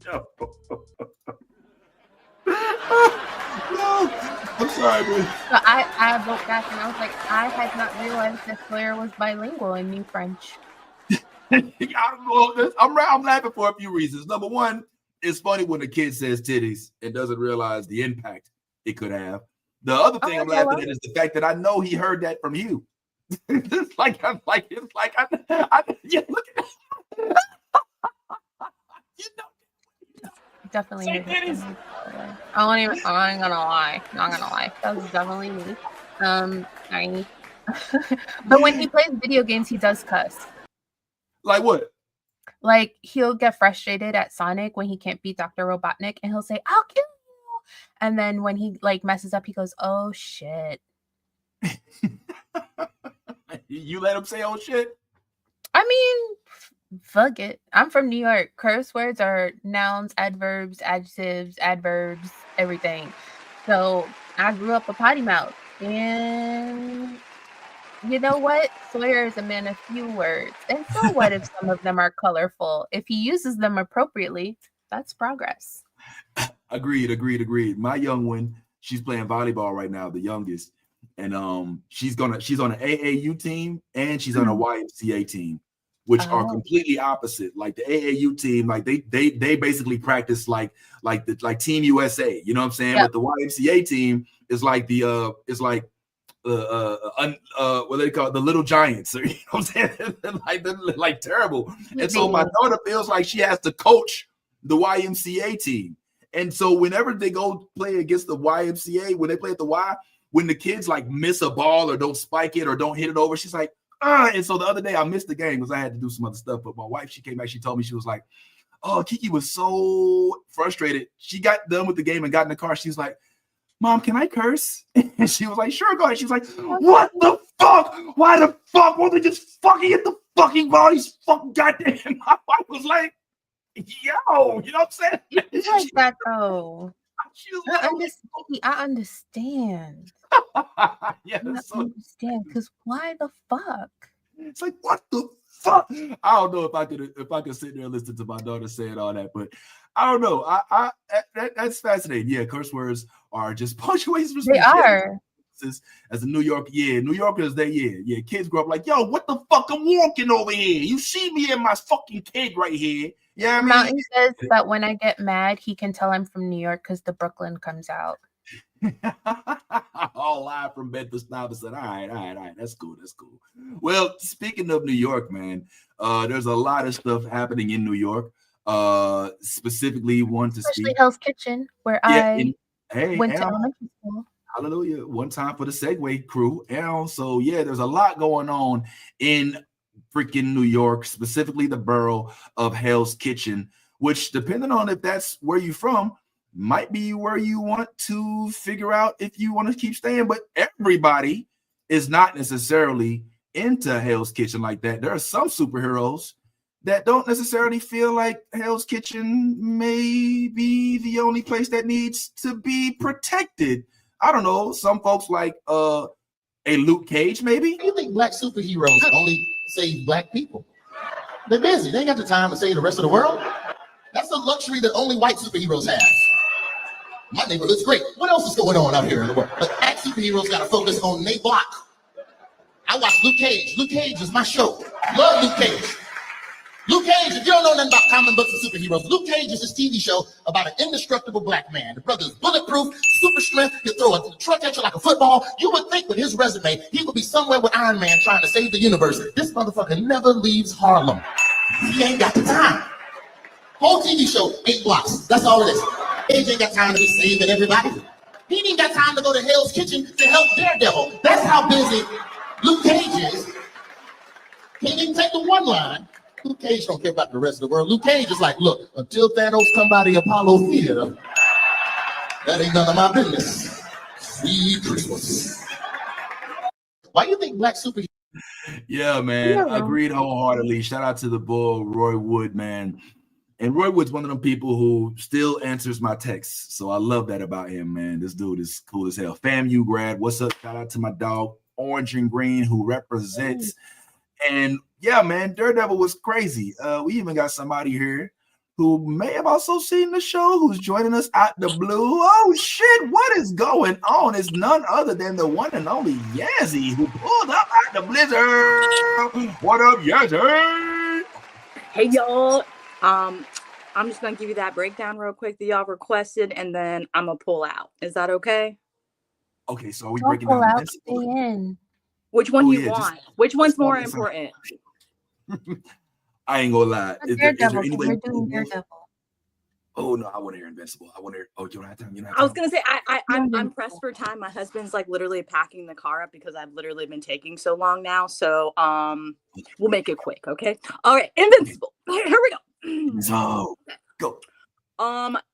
No. I'm sorry, man. So I wrote back and I was like, I had not realized that Sawyer was bilingual and knew French. I'm laughing for a few reasons. Number one, it's funny when a kid says titties and doesn't realize the impact it could have. The other thing I'm laughing at is the fact that I know he heard that from you. It's like yeah, look at that. You know. Definitely. I'm not gonna lie. That was definitely me. But when he plays video games, he does cuss. Like what? Like he'll get frustrated at Sonic when he can't beat Dr. Robotnik, and he'll say, "I'll kill you," And then when he like messes up, he goes, "Oh shit." You let him say "oh shit"? I mean, fuck it. I'm from New York. Curse words are nouns, adverbs, adjectives, adverbs, everything. So I grew up a potty mouth. And you know what? Sawyer is a man of few words. And so what if some of them are colorful? If he uses them appropriately, that's progress. Agreed. My young one, she's playing volleyball right now, the youngest. And she's on an AAU team and she's on a YMCA team, which are completely opposite. Like the AAU team, like they basically practice like Team USA, you know what I'm saying? But the YMCA team is like what they call it, the little giants, or, you know what I'm saying? like terrible. And so my daughter feels like she has to coach the YMCA team. And so whenever they go play against the YMCA, when they play at the Y, when the kids like miss a ball or don't spike it or don't hit it over, she's like, ah. And so the other day I missed the game because I had to do some other stuff. But my wife, she came back, she told me, she was like, oh, Kiki was so frustrated. She got done with the game and got in the car. She's like, Mom, can I curse? And she was like, sure, go ahead. She's like, what the fuck? Why the fuck won't they just fucking hit the fucking ball? These fucking goddamn. My wife was like, yo, you know what I'm saying? It's like that though. I understand. Yeah, I understand, because why the fuck? It's like, what the fuck? I don't know if I could sit there and listen to my daughter saying all that, but I don't know. That's fascinating. Yeah, curse words are just punctuations. They are. As a New Yorkers, kids grow up like, yo, what the fuck? I'm walking over here. You see me and my fucking kid right here. Yeah, Mountain says that when I get mad, he can tell I'm from New York because the Brooklyn comes out. All live from Bedford-Stuyvesant. All right. That's cool. Well, speaking of New York, man, there's a lot of stuff happening in New York. Specifically, Especially Hell's Kitchen, where I went to elementary school. Hallelujah. One time for the Segway crew. And so, there's a lot going on in freaking New York, specifically the borough of Hell's Kitchen, which, depending on if that's where you're from, might be where you want to figure out if you want to keep staying. But everybody is not necessarily into Hell's Kitchen like that. There are some superheroes that don't necessarily feel like Hell's Kitchen may be the only place that needs to be protected. I don't know. Some folks like a Luke Cage, maybe. You think black superheroes only save black people? They're busy. They ain't got the time to save the rest of the world. That's a luxury that only white superheroes have. My neighborhood's great. What else is going on out here in the world? But black superheroes got to focus on their block. I watch Luke Cage. Luke Cage is my show. Love Luke Cage. Luke Cage, if you don't know nothing about comic books and superheroes, Luke Cage is this TV show about an indestructible black man. The brother's bulletproof, super strength. He'll throw a truck at you like a football. You would think with his resume, he would be somewhere with Iron Man trying to save the universe. This motherfucker never leaves Harlem. He ain't got the time. Whole TV show, 8 blocks. That's all it is. Cage ain't got time to be saving everybody. He ain't got time to go to Hell's Kitchen to help Daredevil. That's how busy Luke Cage is. Can't even take the one line. Luke Cage don't care about the rest of the world. Luke Cage is like, look, until Thanos come by the Apollo Theater, that ain't none of my business. Sweet Christmas. Why do you think black superheroes? Yeah, man. Agreed wholeheartedly. Shout out to the boy, Roy Wood, man. And Roy Wood's one of them people who still answers my texts. So I love that about him, man. This dude is cool as hell. FAMU grad. What's up? Shout out to my dog, Orange and Green, who represents. And yeah, man, Daredevil was crazy. We even got somebody here who may have also seen the show who's joining us out the blue. Oh, shit. What is going on? It's none other than the one and only Yazzie who pulled up out the blizzard. What up, Yazzie? Hey, y'all. I'm just going to give you that breakdown real quick that y'all requested, and then I'm going to pull out. Is that okay? Okay, so are we breaking down in? Which one you want? Which one's more important? I ain't gonna lie. Is there any way? Daredevil. Oh no, I want to hear Invincible. I want to hear. Oh, you don't have time. I was gonna say I'm pressed for time. My husband's like literally packing the car up because I've literally been taking so long now. So we'll make it quick, okay? All right, Invincible. Here we go. So go.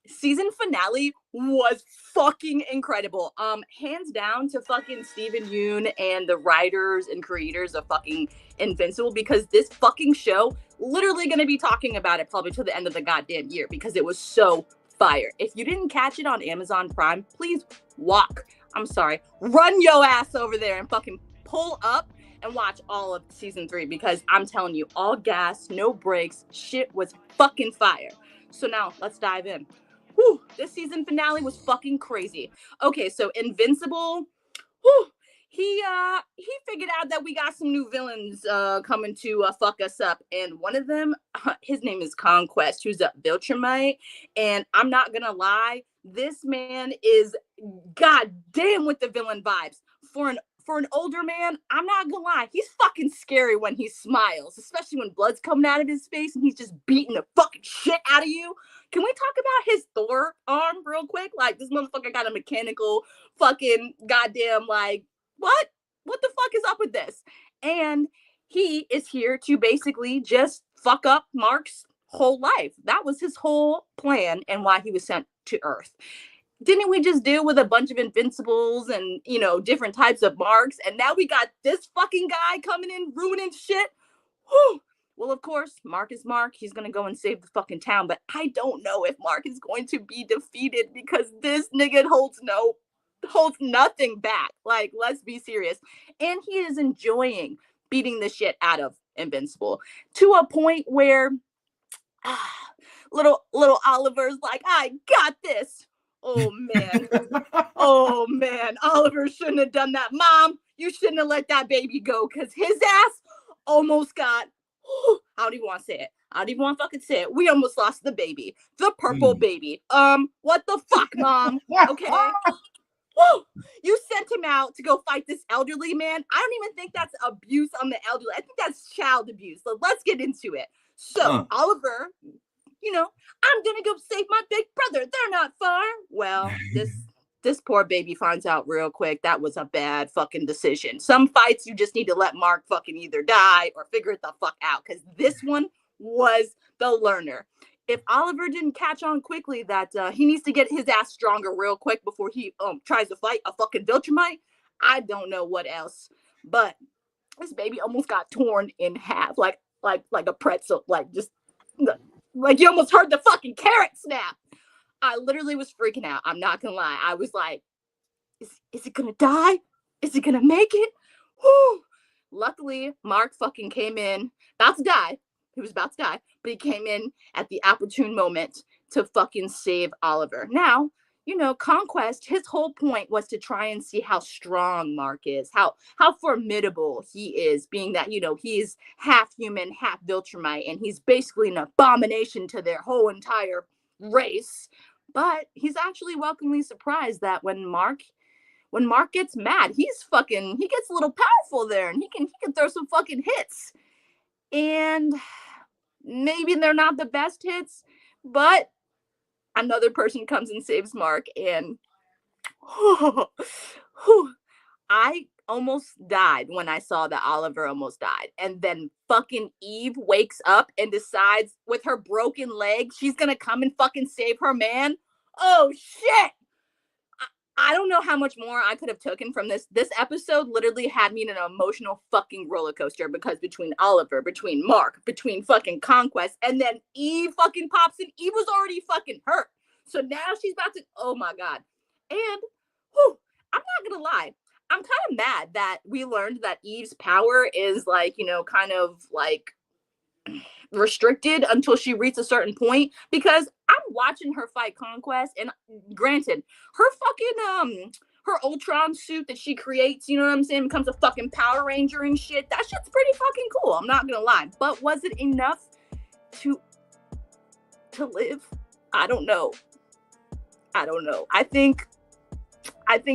Season finale was fucking incredible. Hands down to fucking Steven Yeun and the writers and creators of fucking Invincible, because this fucking show, literally gonna be talking about it probably till the end of the goddamn year because it was so fire. If you didn't catch it on Amazon Prime, please run your ass over there and fucking pull up and watch all of season 3, because I'm telling you, all gas, no breaks, shit was fucking fire. So now let's dive in. Whew, this season finale was fucking crazy. Okay, so Invincible, he figured out that we got some new villains coming to fuck us up, and one of them, his name is Conquest, who's a Viltrumite, and I'm not gonna lie, this man is goddamn with the villain vibes. For an older man, I'm not gonna lie, he's fucking scary when he smiles, especially when blood's coming out of his face and he's just beating the fucking shit out of you. Can we talk about his Thor arm real quick? Like, this motherfucker got a mechanical fucking goddamn, like, what? What the fuck is up with this? And he is here to basically just fuck up Mark's whole life. That was his whole plan and why he was sent to Earth. Didn't we just deal with a bunch of Invincibles and, you know, different types of Marks? And now we got this fucking guy coming in, ruining shit. Whew. Well, of course, Mark is Mark. He's going to go and save the fucking town. But I don't know if Mark is going to be defeated because this nigga holds nothing back. Like, let's be serious. And he is enjoying beating the shit out of Invincible to a point where little Oliver's like, I got this. Oh man, Oliver shouldn't have done that. Mom, you shouldn't have let that baby go, because his ass almost got, I don't even want to say it. I don't even want to fucking say it. We almost lost the baby, the purple baby. What the fuck, Mom? Okay. Woo! You sent him out to go fight this elderly man. I don't even think that's abuse on the elderly. I think that's child abuse. So let's get into it. So Oliver, you know, I'm gonna go save my big brother. They're not far. Well, this poor baby finds out real quick that was a bad fucking decision. Some fights you just need to let Mark fucking either die or figure it the fuck out, because this one was the learner. If Oliver didn't catch on quickly that he needs to get his ass stronger real quick before he tries to fight a fucking Viltrumite, I don't know what else. But this baby almost got torn in half, like a pretzel, like you almost heard the fucking carrot snap. I literally was freaking out. I'm not gonna lie. I was like, is it gonna die? Is it gonna make it? Whew. Luckily, Mark fucking came in, about to die. He was about to die, but he came in at the opportune moment to fucking save Oliver. Now, you know, Conquest, his whole point was to try and see how strong Mark is, how formidable he is, being that, you know, he's half human, half Viltrumite, and he's basically an abomination to their whole entire race. But he's actually welcomely surprised that when Mark gets mad, he gets a little powerful there, and he can throw some fucking hits. And maybe they're not the best hits, but another person comes and saves Mark, and I almost died when I saw that Oliver almost died. And then fucking Eve wakes up and decides with her broken leg, she's gonna come and fucking save her man. Oh shit! I don't know how much more I could have taken from this. This episode literally had me in an emotional fucking roller coaster, because between Oliver, between Mark, between fucking Conquest, and then Eve fucking pops in. Eve was already fucking hurt. So now she's about to, oh my God. And I'm not gonna lie, I'm kind of mad that we learned that Eve's power is like, you know, kind of like restricted until she reaches a certain point, because I'm watching her fight Conquest, and granted, her fucking her Ultron suit that she creates, you know what I'm saying, becomes a fucking Power Ranger and shit. That shit's pretty fucking cool, I'm not gonna lie. But was it enough to live? I don't know. I think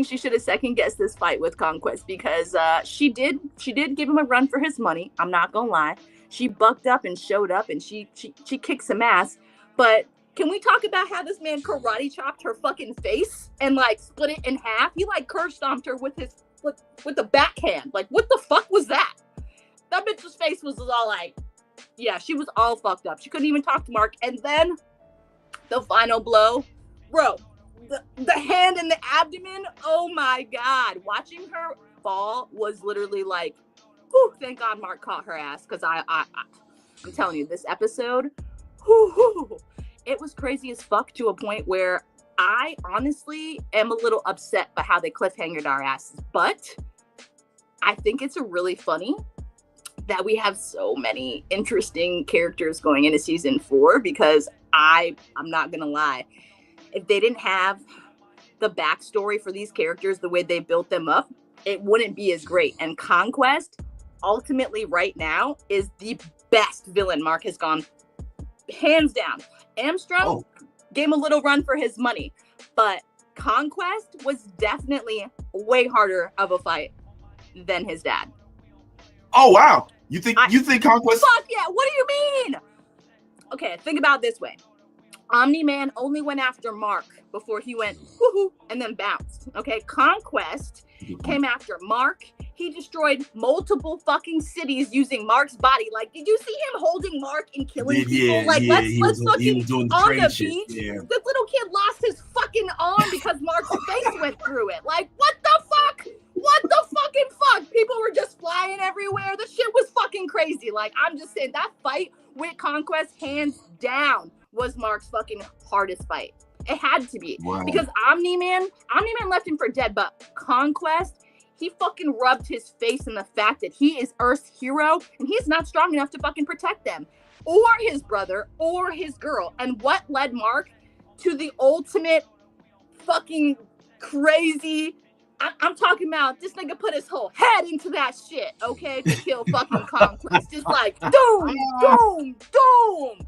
she should have second guessed this fight with Conquest, because she did give him a run for his money. I'm not gonna lie. She bucked up and showed up, and she kicked some ass. But can we talk about how this man karate chopped her fucking face and like split it in half? He like curb stomped her with the backhand. Like, what the fuck was that? That bitch's face was all like, yeah, she was all fucked up. She couldn't even talk to Mark. And then the final blow, bro. The hand in the abdomen. Oh my god! Watching her fall was literally like, whew, thank God Mark caught her ass, because I'm telling you, this episode, it was crazy as fuck to a point where I honestly am a little upset by how they cliffhangered our asses. But I think it's really funny that we have so many interesting characters going into season 4, because I'm not gonna lie, if they didn't have the backstory for these characters the way they built them up, it wouldn't be as great. And Conquest, ultimately right now, is the best villain Mark has gone, hands down. Armstrong gave him a little run for his money, but Conquest was definitely way harder of a fight than his dad. Oh wow, you think Conquest? Fuck yeah! What do you mean? Okay, think about it this way. Omni-Man only went after Mark before he went woohoo and then bounced. Okay, Conquest came after Mark. He destroyed multiple fucking cities using Mark's body. Like, did you see him holding Mark and killing people? Like, let's fucking on the beach. Yeah. This little kid lost his fucking arm because Mark's face went through it. Like, what the fuck? What the fucking fuck? People were just flying everywhere. The shit was fucking crazy. Like, I'm just saying, that fight with Conquest, hands down, was Mark's fucking hardest fight. It had to be. Wow. Because Omni-Man left him for dead, but Conquest, he fucking rubbed his face in the fact that he is Earth's hero and he's not strong enough to fucking protect them or his brother or his girl. And what led Mark to the ultimate fucking crazy, I'm talking about, this nigga put his whole head into that shit, okay, to kill fucking Conquest. Just like, doom, doom, doom.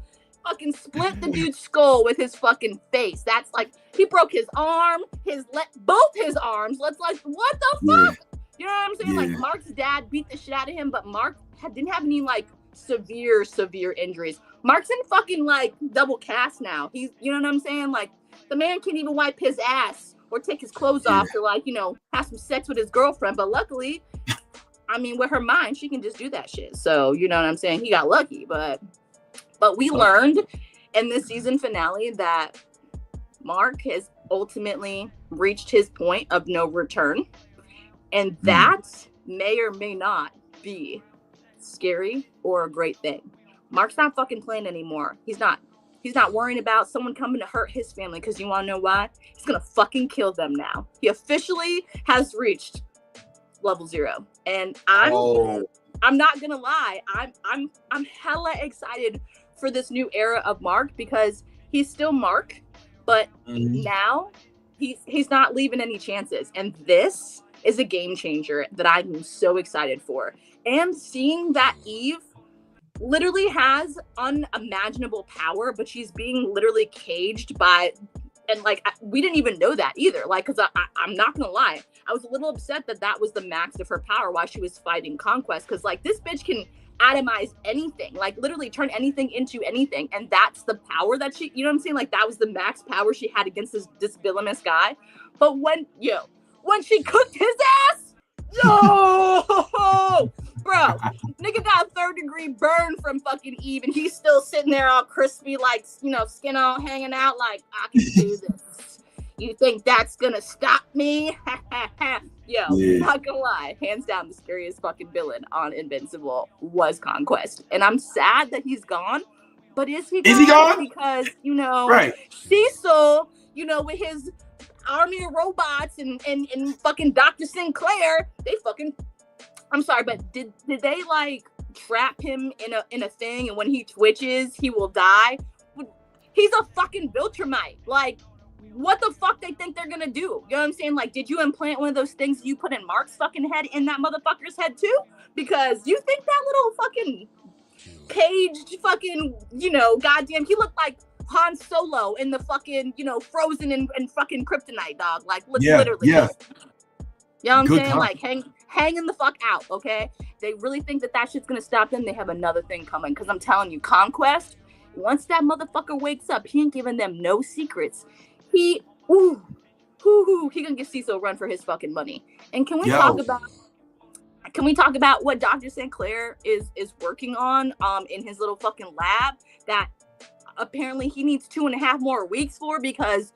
Fucking split the dude's skull with his fucking face. That's like, he broke his arm, both his arms. Let's like, what the fuck? You know what I'm saying? Like, Mark's dad beat the shit out of him, but Mark didn't have any like severe injuries. Mark's in fucking like double cast now. He's, you know what I'm saying? Like, the man can't even wipe his ass or take his clothes off to, like, you know, have some sex with his girlfriend. But luckily, I mean, with her mind, she can just do that shit. So, you know what I'm saying? He got lucky, but we learned in this season finale that Mark has ultimately reached his point of no return. And that may or may not be scary or a great thing. Mark's not fucking playing anymore. He's not worrying about someone coming to hurt his family, because you want to know why? He's going to fucking kill them now. He officially has reached level 0. And I'm not going to lie. I'm hella excited for this new era of Mark, because he's still Mark, but now he's not leaving any chances. And this is a game changer that I'm so excited for. And seeing that Eve literally has unimaginable power, but she's being literally caged by, and like, we didn't even know that either. Like, because I'm not gonna lie, I was a little upset that was the max of her power while she was fighting Conquest, because like, this bitch can atomize anything, like literally turn anything into anything, and that's the power that she, you know what I'm saying? Like, that was the max power she had against this villainous guy. But when she cooked his ass, bro, nigga got a 3rd-degree burn from fucking Eve, and he's still sitting there all crispy, like, you know, skin all hanging out, like, I can do this. You think that's gonna stop me? Not gonna lie, hands down, the scariest fucking villain on Invincible was Conquest. And I'm sad that he's gone, but is he gone? Because, you know, Cecil, you know, with his army of robots and fucking Dr. Sinclair, they fucking, I'm sorry, but did they like trap him in a thing, and when he twitches, he will die? He's a fucking Viltrumite. Like, what the fuck they think they're gonna do? You know what I'm saying? Like, did you implant one of those things you put in Mark's fucking head in that motherfucker's head too? Because you think that little fucking caged fucking, you know, goddamn, he looked like Han Solo in the fucking, you know, Frozen and fucking Kryptonite, dog. Like, literally. Yeah. You know what I'm saying? Like, hanging the fuck out, okay? They really think that shit's gonna stop them. They have another thing coming. Because I'm telling you, Conquest, once that motherfucker wakes up, he ain't giving them no secrets. He gonna give Cecil a run for his fucking money. And can we talk about what Dr. Sinclair is working on in his little fucking lab? That apparently he needs 2.5 more weeks for because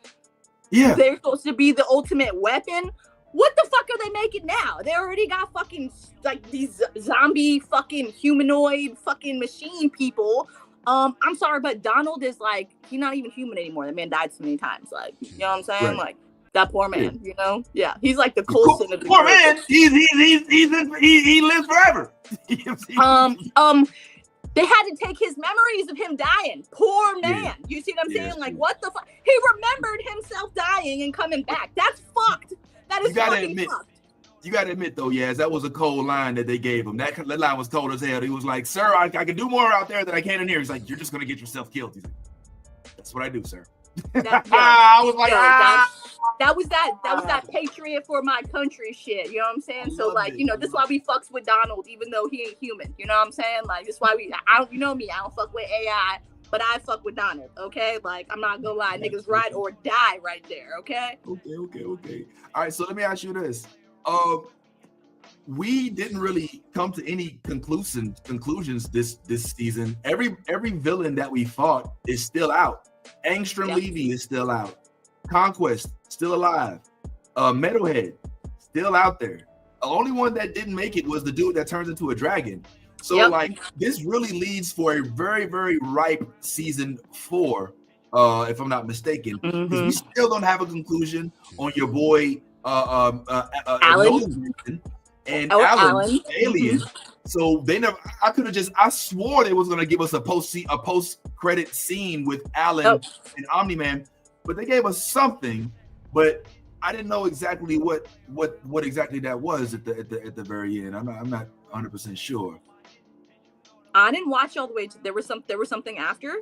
Yeah. they're supposed to be the ultimate weapon. What the fuck are they making now? They already got fucking like these zombie fucking humanoid fucking machine people. I'm sorry, but Donald is like, he's not even human anymore. That man died so many times. Like, you know what I'm saying? Right. Like that poor man, you know? Yeah, he's like the Poor, Coulson of the poor group. man. He lives forever. They had to take his memories of him dying. Poor man. Yeah. You see what I'm Yeah, saying? that's Like, true. what the fuck? He remembered himself dying and coming back. That's fucked. That is You gotta fucking admit, fucked. You got to admit, though, Yaz, that was a cold line that they gave him. That line was cold as hell. He was like, sir, I can do more out there than I can in here. He's like, you're just going to get yourself killed. He's like, that's what I do, sir. I was like, that was that patriot for my country shit. You know what I'm saying? So like, you know, this is why we fucks with Donald, even though he ain't human. You know what I'm saying? Like, this is why you know me, I don't fuck with AI, but I fuck with Donald. Okay, like I'm not gonna lie, niggas ride or die right there. Okay. Okay. All right, so let me ask you this. We didn't really come to any conclusions this season. Every villain that we fought is still out. Angstrom Levy is still out. Conquest still alive. Metalhead still out there. The only one that didn't make it was the dude that turns into a dragon. So like this really leads for a very, very ripe season 4, if I'm not mistaken. Because we still don't have a conclusion on your boy Alan and Alan. Alien. So they never. I swore they was gonna give us a post credit scene with Alan and Omni-Man, but they gave us something. But I didn't know exactly what exactly that was at the very end. I'm not 100% sure. I didn't watch all the way to there was something after.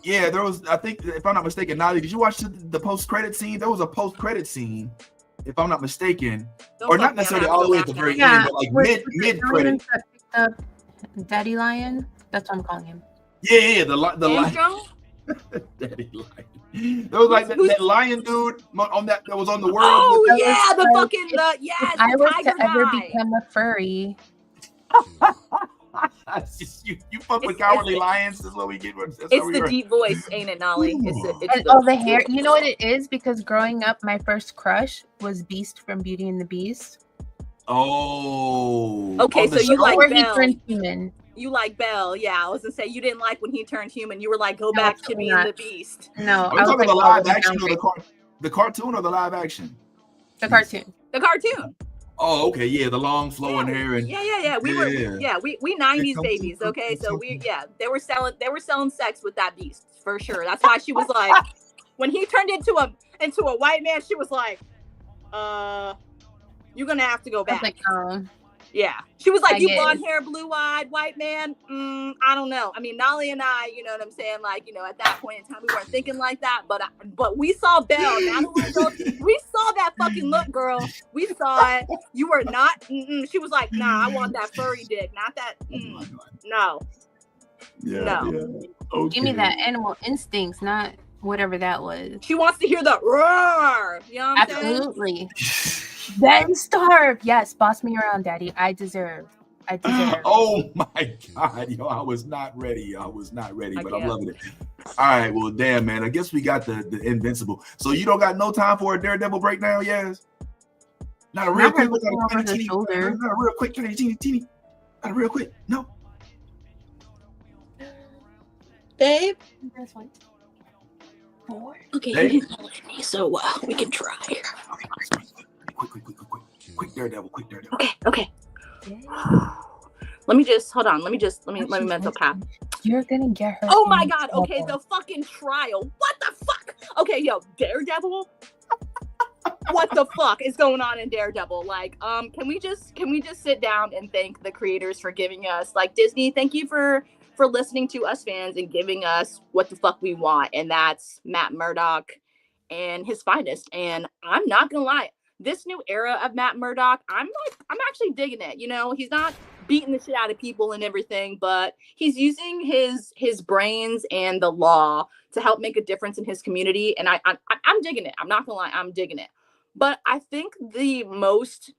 Yeah, there was. I think if I'm not mistaken, Nolly, did you watch the post credit scene? There was a post credit scene, if I'm not mistaken, or not necessarily all the way at the very end, but like mid credit. Daddy Lion. That's what I'm calling him. Yeah, the lion. Daddy Lion. There was like that lion dude on that was on the world. Oh with yeah, the fucking If I was to ever guy. become a furry. you fuck with cowardly lions. That's what we get. It's the deep voice, ain't it, Nolly? It's the hair. You know what it is? Because growing up, my first crush was Beast from Beauty and the Beast. Oh. Okay, so you like Belle. He turned human. You like Belle, yeah. I was gonna say you didn't like when he turned human. You were like, go back to being the Beast. No, are we talking the live action or the cartoon or the live action? The cartoon. The cartoon. Oh, okay, yeah, the long flowing hair and yeah. We 90s babies, okay? So they were selling sex with that Beast for sure. That's why she was like, when he turned into a white man, she was like, you're gonna have to go back. Yeah, she was like, you blonde hair, blue eyed white man. I don't know. I mean, Nolly and I, you know what I'm saying? Like, you know, at that point in time, we weren't thinking like that. But we saw Belle. Now, we saw that fucking look, girl. We saw it. You were not. She was like, nah, I want that furry dick, not that. No. Yeah. No. Yeah. Okay. Give me that animal instincts, not whatever that was. She wants to hear the roar. You know what I'm saying? Absolutely. Then starve. Yes, boss me around, daddy. I deserve. Oh my God, yo, I was not ready. But I'm loving it. All right, well, damn, man. I guess we got the Invincible. So you don't got no time for a Daredevil breakdown, yes? Not a real quick. Not a real quick, teeny. Not a real quick. No. Babe. This one. Okay, Babe. you didn't let me, so we can try. Quick Daredevil. Okay. Let me mental cap. You're gonna get her. Oh my God. Okay, the fucking trial. What the fuck? Okay, yo, Daredevil. What the fuck is going on in Daredevil? Like, can we just sit down and thank the creators for giving us, like, Disney, thank you for listening to us fans and giving us what the fuck we want, and that's Matt Murdock and his finest. And I'm not gonna lie, this new era of Matt Murdock, I'm actually digging it. You know, he's not beating the shit out of people and everything, but he's using his brains and the law to help make a difference in his community. And I'm digging it. I'm not gonna lie, I'm digging it. But I think the most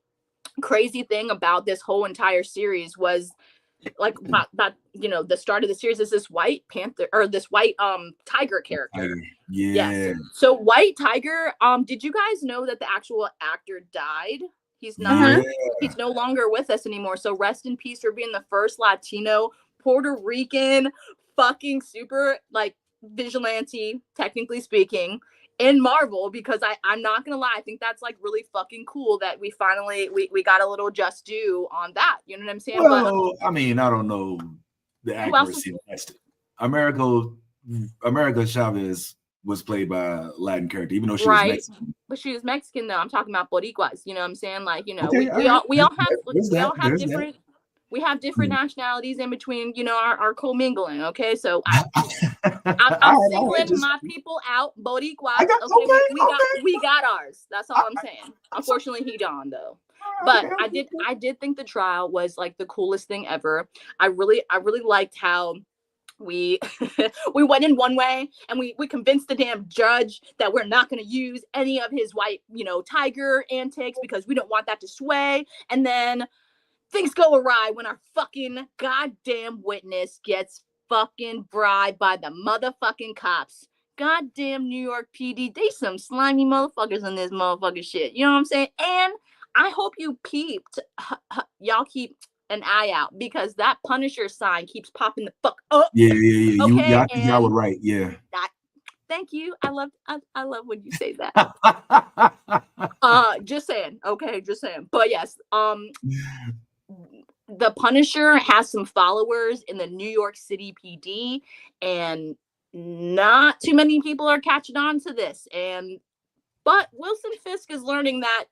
crazy thing about this whole entire series was about the start of the series is this white panther or this white tiger character. Yeah. So White Tiger, did you guys know that the actual actor died? He's not Yeah. he's no longer with us anymore. So rest in peace for being the first Latino Puerto Rican fucking super like vigilante, technically speaking, in Marvel, because I'm not gonna lie, I think that's like really fucking cool that we finally we got a little just due on that. You know what I'm saying? Well, I mean, I don't know the Who else accuracy of that. America Chavez was played by a Latin character, even though she was right. Mexican. But she was Mexican though. I'm talking about Boricuas. You know what I'm saying? Like, Okay, we all there's that. have There's different we have different nationalities in between, our commingling. Okay, so I'm singling my people out, Boricuas. We got ours. That's all I'm saying. Unfortunately, he gone though. But I did think the trial was like the coolest thing ever. I really liked how we we went in one way and we convinced the damn judge that we're not going to use any of his white tiger antics because we don't want that to sway, and then things go awry when our fucking goddamn witness gets fucking bribed by the motherfucking cops. Goddamn New York PD, they some slimy motherfuckers in this motherfucking shit. You know what I'm saying? And I hope you peeped. Y'all keep an eye out because that Punisher sign keeps popping the fuck up. Yeah. Okay, I think y'all were right. Yeah. Thank you. I love when you say that. Just saying. Okay, just saying. But yes, the Punisher has some followers in the New York City PD, and not too many people are catching on to this. But Wilson Fisk is learning that,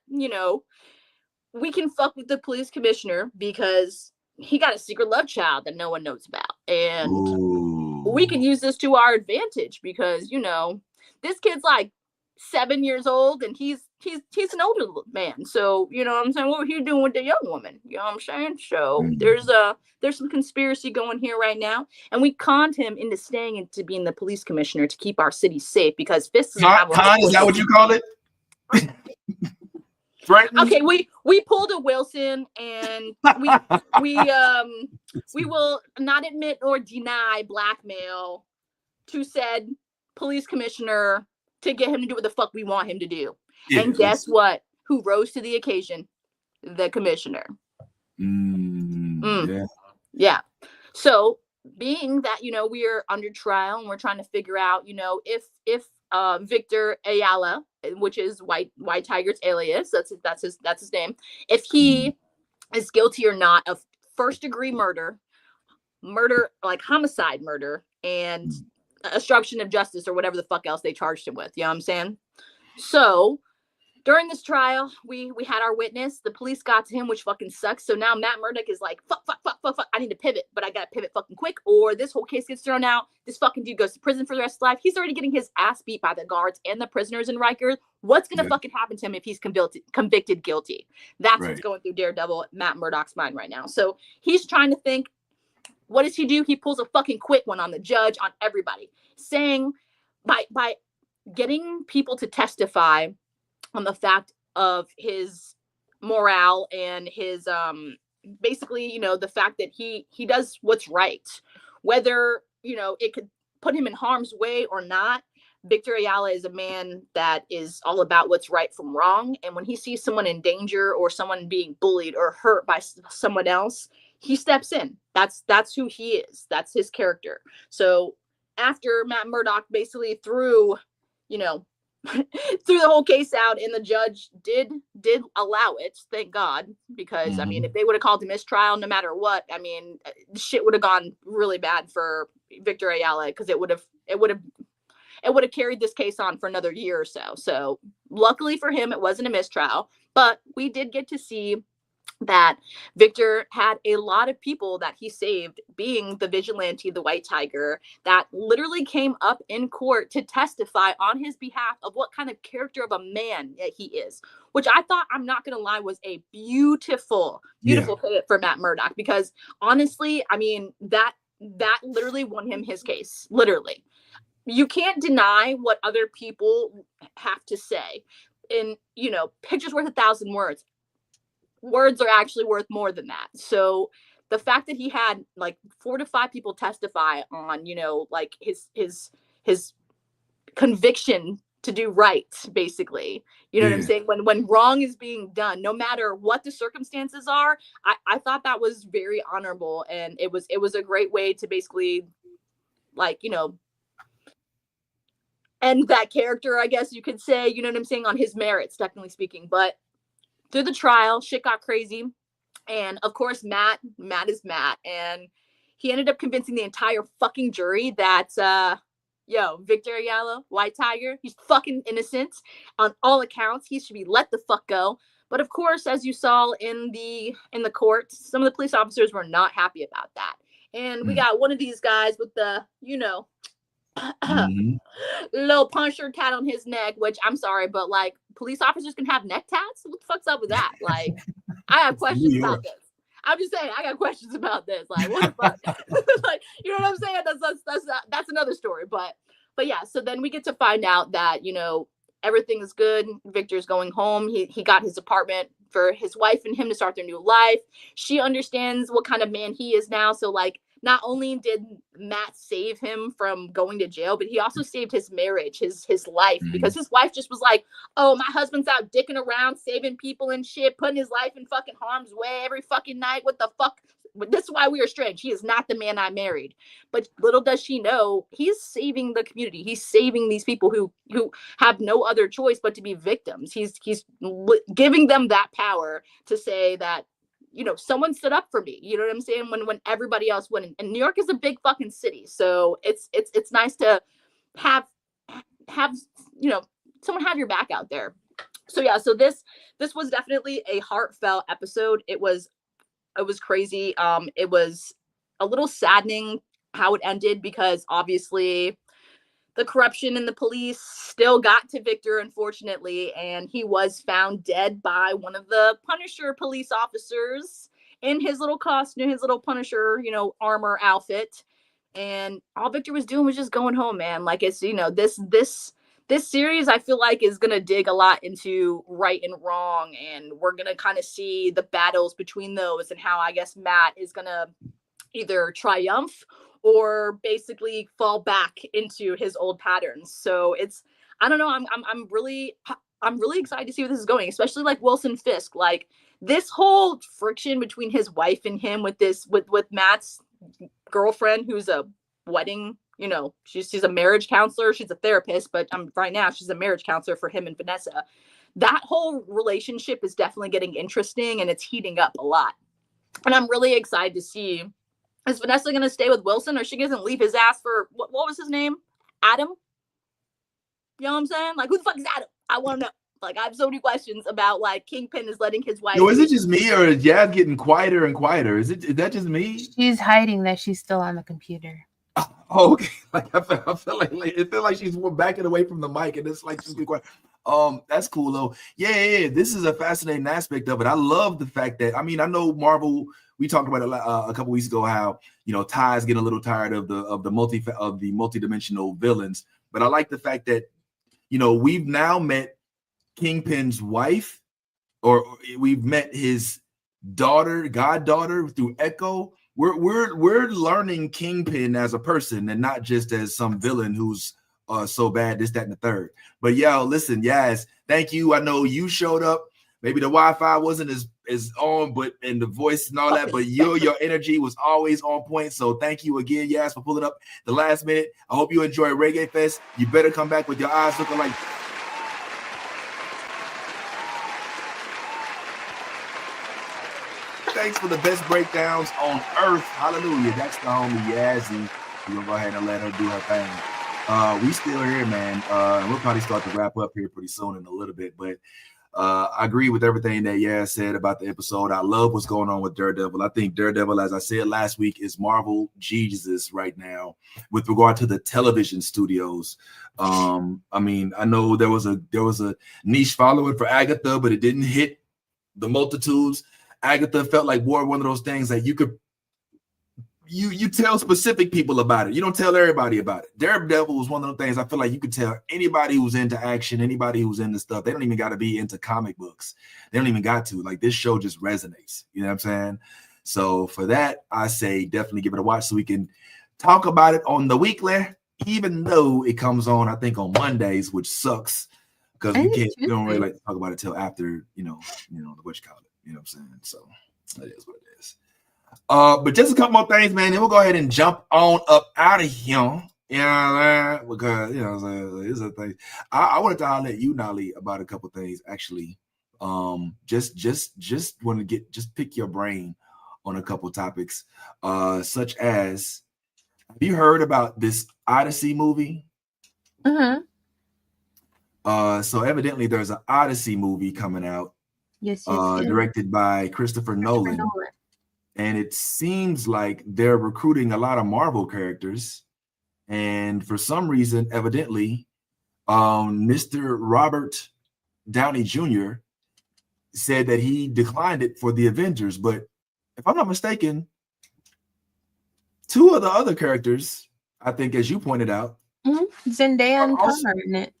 we can fuck with the police commissioner because he got a secret love child that no one knows about. And we can use this to our advantage because, this kid's like 7 years old and he's an older man. So, you know what I'm saying? What were you doing with the young woman? You know what I'm saying? So there's some conspiracy going here right now. And we conned him into staying into being the police commissioner to keep our city safe because Fisk doesn't have Con, is that what you call it? Right. Okay, we pulled a Wilson, and we will not admit or deny blackmail to said police commissioner to get him to do what the fuck we want him to do. Yeah, and guess what? Who rose to the occasion? The commissioner. Yeah. So being that we are under trial and we're trying to figure out if Victor Ayala, which is White Tiger's alias, that's his name, if he is guilty or not of first degree murder, like homicide murder, and obstruction of justice or whatever the fuck else they charged him with. You know what I'm saying? So during this trial, we had our witness. The police got to him, which fucking sucks. So now Matt Murdock is like, fuck. I need to pivot, but I gotta pivot fucking quick, or this whole case gets thrown out. This fucking dude goes to prison for the rest of his life. He's already getting his ass beat by the guards and the prisoners in Rikers. What's gonna fucking happen to him if he's convicted guilty? That's what's going through Daredevil Matt Murdock's mind right now. So he's trying to think, what does he do? He pulls a fucking quick one on the judge, on everybody, saying by getting people to testify on the fact of his morale and his basically the fact that he does what's right, whether it could put him in harm's way or not. Victor Ayala is a man that is all about what's right from wrong, and when he sees someone in danger or someone being bullied or hurt by someone else, he steps in. That's who he is. That's his character. So after Matt Murdock basically threw the whole case out, and the judge did allow it, thank God, because I mean, if they would have called a mistrial, no matter what, I mean, shit would have gone really bad for Victor Ayala, because it would have carried this case on for another year or so. So luckily for him, it wasn't a mistrial, but we did get to see that Victor had a lot of people that he saved, being the vigilante, the White Tiger, that literally came up in court to testify on his behalf of what kind of character of a man that he is, which I thought, I'm not going to lie, was a beautiful pivot for Matt Murdock, because honestly, I mean, that literally won him his case. Literally. You can't deny what other people have to say. And, picture's worth 1,000 words. Words are actually worth more than that. So the fact that he had like 4 to 5 people testify on, you know, like his conviction to do right, basically. You know what I'm saying? When wrong is being done, no matter what the circumstances are, I thought that was very honorable, and it was a great way to basically, like, you know, end that character, I guess you could say, you know what I'm saying, on his merits, technically speaking. But through the trial, shit got crazy. And of course, Matt is Matt. And he ended up convincing the entire fucking jury that, Victor Ayala, White Tiger, he's fucking innocent on all accounts. He should be let the fuck go. But of course, as you saw in the court, some of the police officers were not happy about that. And we got one of these guys with the, you know, little puncture tat on his neck, which I'm sorry, but like, police officers can have neck tats? What the fuck's up with that? Like, I have questions about this. I'm just saying, I got questions about this. Like, what the fuck? Like, you know what I'm saying? That's another story. But yeah, so then we get to find out that, you know, everything is good. Victor's going home. He got his apartment for his wife and him to start their new life. She understands what kind of man he is now. So like, not only did Matt save him from going to jail, but he also saved his marriage, his life, because his wife just was like, oh, my husband's out dicking around, saving people and shit, putting his life in fucking harm's way every fucking night. What the fuck? This is why we are estranged. He is not the man I married. But little does she know, he's saving the community. He's saving these people who have no other choice but to be victims. He's giving them that power to say that, you know, someone stood up for me. You know what I'm saying? When everybody else wouldn't. And New York is a big fucking city, so it's nice to have you know, someone have your back out there. So yeah, so this was definitely a heartfelt episode. It was crazy. It was a little saddening how it ended, because obviously the corruption in the police still got to Victor, unfortunately, and he was found dead by one of the Punisher police officers in his little costume, his little Punisher, you know, armor outfit. And all Victor was doing was just going home, man. Like, it's, you know, this series, I feel like, is going to dig a lot into right and wrong, and we're going to kind of see the battles between those, and how I guess Matt is going to either triumph or basically fall back into his old patterns. So it's, I don't know, I'm really excited to see where this is going, especially like Wilson Fisk. Like, this whole friction between his wife and him with Matt's girlfriend, who's a wedding, you know, she's a marriage counselor, she's a therapist, but right now she's a marriage counselor for him and Vanessa. That whole relationship is definitely getting interesting, and it's heating up a lot. And I'm really excited to see, is Vanessa going to stay with Wilson, or she doesn't leave his ass for, what was his name? Adam? You know what I'm saying? Like, who the fuck is Adam? I want to know. Like, I have so many questions about, like, Kingpin is letting his wife. Yo, is it just me, or is Yaz getting quieter and quieter? Is that just me? She's hiding that she's still on the computer. Oh, okay. Like, I feel like it feels like she's backing away from the mic, and it's like she's being quiet. That's cool though. Yeah. This is a fascinating aspect of it. I love the fact that, I mean, I know Marvel. We talked about it a couple weeks ago, how, you know, Ty's getting a little tired of the multi-dimensional villains, but I like the fact that, you know, we've now met Kingpin's wife, or we've met his goddaughter through Echo. We're learning Kingpin as a person, and not just as some villain who's so bad, this, that, and the third. But yo, listen, Yaz, thank you. I know you showed up. Maybe the Wi-Fi wasn't as on, and the voice and all that, but your energy was always on point. So thank you again, Yaz, for pulling up the last minute. I hope you enjoy Reggae Fest. You better come back with your eyes looking like. Thanks for the best breakdowns on Earth. Hallelujah. That's the homie Yazzie. We're going to go ahead and let her do her thing. We still here, man. We'll probably start to wrap up here pretty soon in a little bit. But I agree with everything that Yaz said about the episode. I love what's going on with Daredevil. I think Daredevil, as I said last week, is Marvel Jesus right now with regard to the television studios. I mean, I know there was a niche following for Agatha, but it didn't hit the multitudes. Agatha felt like one of those things that you could you tell specific people about it. You don't tell everybody about it. Daredevil was one of those things I feel like you could tell anybody who's into action, anybody who's into stuff. They don't even got to be into comic books. They don't even got to. Like, this show just resonates. You know what I'm saying? So for that, I say definitely give it a watch so we can talk about it on the weekly, even though it comes on, I think, on Mondays, which sucks because we don't really like to talk about it till after, what you call it. You know what I'm saying? So that is what it is. But just a couple more things, man. Then we'll go ahead and jump on up out of here. Because these are things I wanted to holler at you, Nolly, about a couple things actually. Just want to pick your brain on a couple topics, such as, have you heard about this Odyssey movie? Mm-hmm. So evidently there's an Odyssey movie coming out. Yes. Directed by Christopher Nolan. And it seems like they're recruiting a lot of Marvel characters. And for some reason, evidently, Mr. Robert Downey Jr. said that he declined it for the Avengers. But if I'm not mistaken, two of the other characters, I think, as you pointed out, Zendaya and Tom are in it.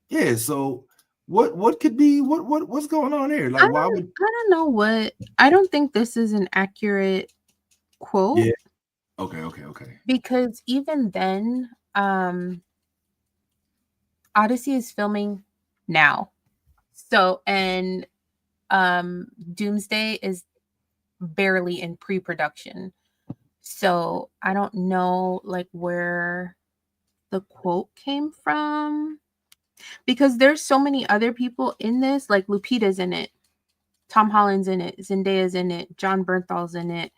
Yeah. So what could be what's going on here? Like, why would I don't know what? I don't think this is an accurate quote. Yeah. Okay. Because even then, Odyssey is filming now. So, and Doomsday is barely in pre-production. So I don't know like where the quote came from, because there's so many other people in this, like Lupita's in it, Tom Holland's in it, Zendaya's in it, John Bernthal's in it.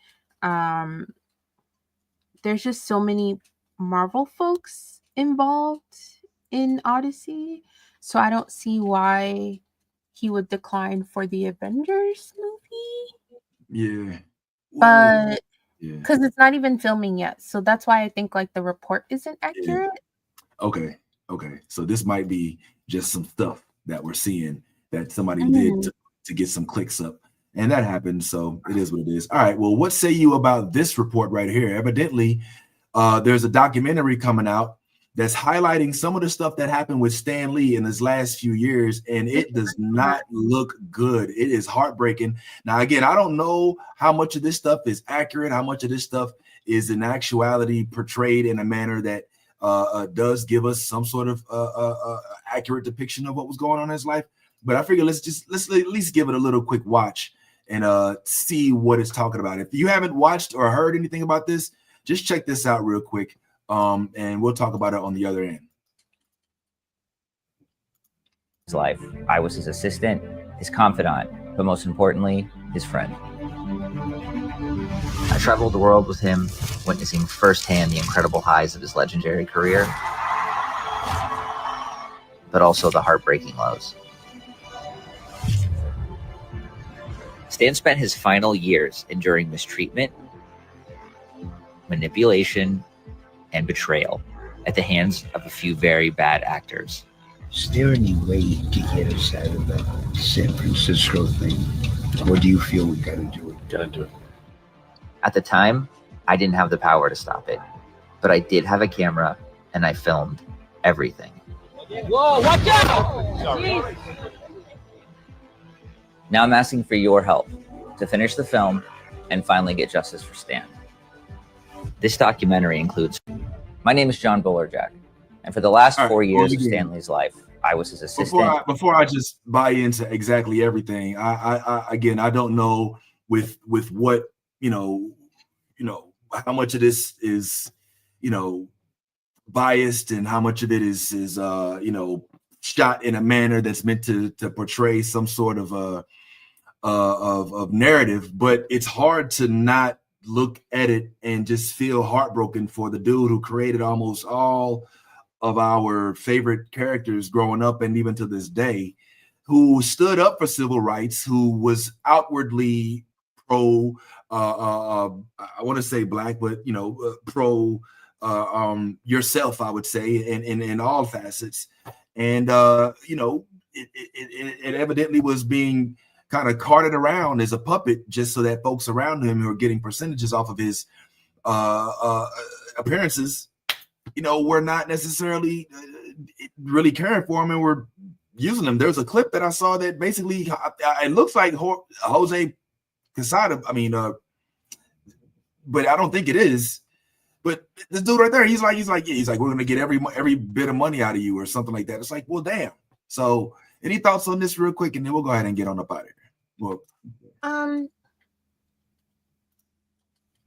There's just so many Marvel folks involved in Odyssey. So I don't see why he would decline for the Avengers movie. Yeah. But because it's not even filming yet. So that's why I think like the report isn't accurate. Yeah. Okay. So this might be just some stuff that we're seeing that somebody did to get some clicks up. And that happened. So it is what it is. All right. Well, what say you about this report right here? Evidently, there's a documentary coming out that's highlighting some of the stuff that happened with Stan Lee in his last few years, and it does not look good. It is heartbreaking. Now, again, I don't know how much of this stuff is accurate, how much of this stuff is in actuality portrayed in a manner that does give us some sort of accurate depiction of what was going on in his life. But I figure let's at least give it a little quick watch and see what it's talking about. If you haven't watched or heard anything about this, just check this out real quick. And we'll talk about it on the other end. His life. I was his assistant, his confidant, but most importantly, his friend. I traveled the world with him, witnessing firsthand the incredible highs of his legendary career, but also the heartbreaking lows. Stan spent his final years enduring mistreatment, manipulation, and betrayal at the hands of a few very bad actors. Is there any way to get us out of the San Francisco thing? Or do you feel we gotta do it? Gotta do it. At the time, I didn't have the power to stop it, but I did have a camera and I filmed everything. Whoa, watch out! Now I'm asking for your help to finish the film and finally get justice for Stan. This documentary includes... My name is John Bullerjack, and for the last 4 years of Stanley's life, I was his assistant. Before I just buy into exactly everything, I don't know with what how much of this is biased and how much of it is shot in a manner that's meant to portray some sort of narrative, but it's hard to not look at it and just feel heartbroken for the dude who created almost all of our favorite characters growing up and even to this day, who stood up for civil rights, who was outwardly pro I want to say black, but pro yourself, I would say, in all facets. And it evidently was being kind of carted around as a puppet just so that folks around him who are getting percentages off of his appearances, were not necessarily really caring for him and were using him. There's a clip that I saw that basically it looks like Jose Quesada, but I don't think it is. But this dude right there, he's like, we're gonna get every bit of money out of you or something like that. It's like, well, damn. So, any thoughts on this real quick, and then we'll go ahead and get on up out of here. Well,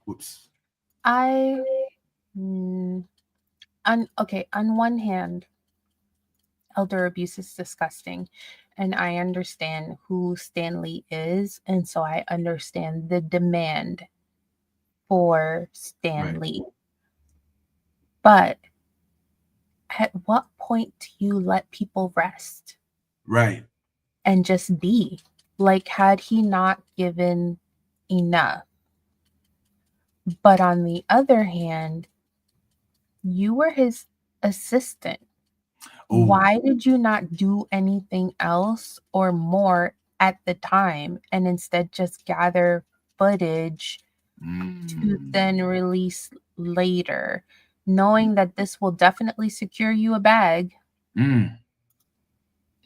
whoops. On one hand, elder abuse is disgusting, and I understand who Stan Lee is, and so I understand the demand for Stan Lee. But at what point do you let people rest? Right. And just be? Like, had he not given enough? But on the other hand, you were his assistant. Ooh. Why did you not do anything else or more at the time and instead just gather footage to then release later, knowing that this will definitely secure you a bag?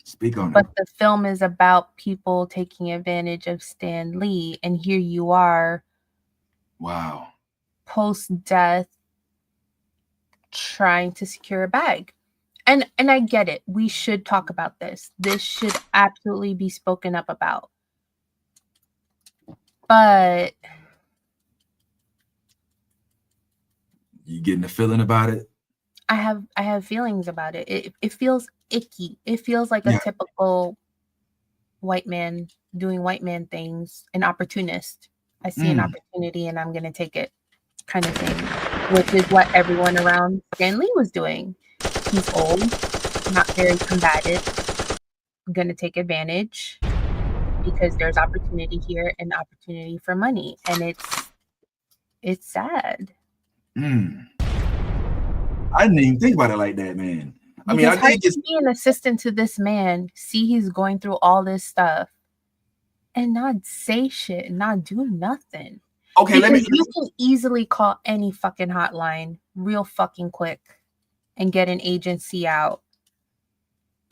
Speak on it. But the film is about people taking advantage of Stan Lee, and here you are. Wow. Post-death, trying to secure a bag. And I get it. We should talk about this. This should absolutely be spoken up about. But you getting a feeling about it? I have feelings about it. It feels icky. It feels like a typical white man doing white man things, an opportunist. I see an opportunity and I'm gonna take it kind of thing, which is what everyone around Stan Lee was doing. He's old, not very combative, gonna take advantage because there's opportunity here and opportunity for money, and it's sad. I didn't even think about it like that, man. I mean, I think it's be an assistant to this man, see he's going through all this stuff, and not say shit and not do nothing. Okay, you can easily call any fucking hotline real fucking quick and get an agency out,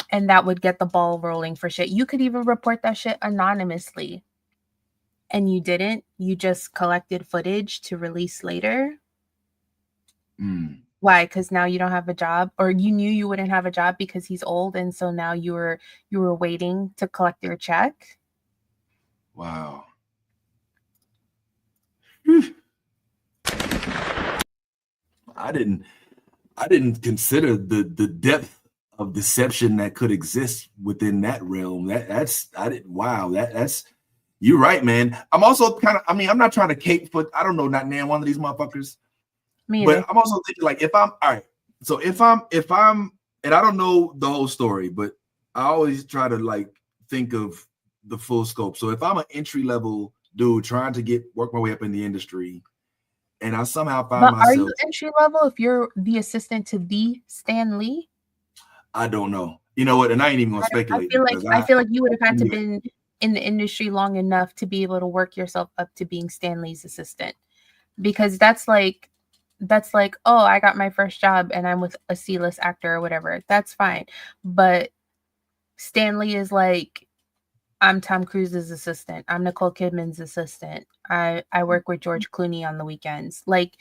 and that would get the ball rolling for shit. You could even report that shit anonymously, and you didn't. You just collected footage to release later. Why? Because now you don't have a job, or you knew you wouldn't have a job because he's old, and so now you were waiting to collect your check. Wow. I didn't consider the depth of deception that could exist within that realm. That's you're right, man. I'm also I'm not trying to cape foot. I don't know, not name one of these motherfuckers. But I'm also thinking, like, if I'm all right, so if I'm and I don't know the whole story, but I always try to like think of the full scope. So if I'm an entry level dude trying to work my way up in the industry, and I somehow find myself, are you entry level if you're the assistant to the Stan Lee? I don't know. You know what? And I ain't even gonna speculate. I feel like you would have had to been in the industry long enough to be able to work yourself up to being Stan Lee's assistant, because that's like, oh, I got my first job and I'm with a C-list actor or whatever. That's fine. But Stan Lee is like, I'm Tom Cruise's assistant. I'm Nicole Kidman's assistant. I work with George Clooney on the weekends. Like,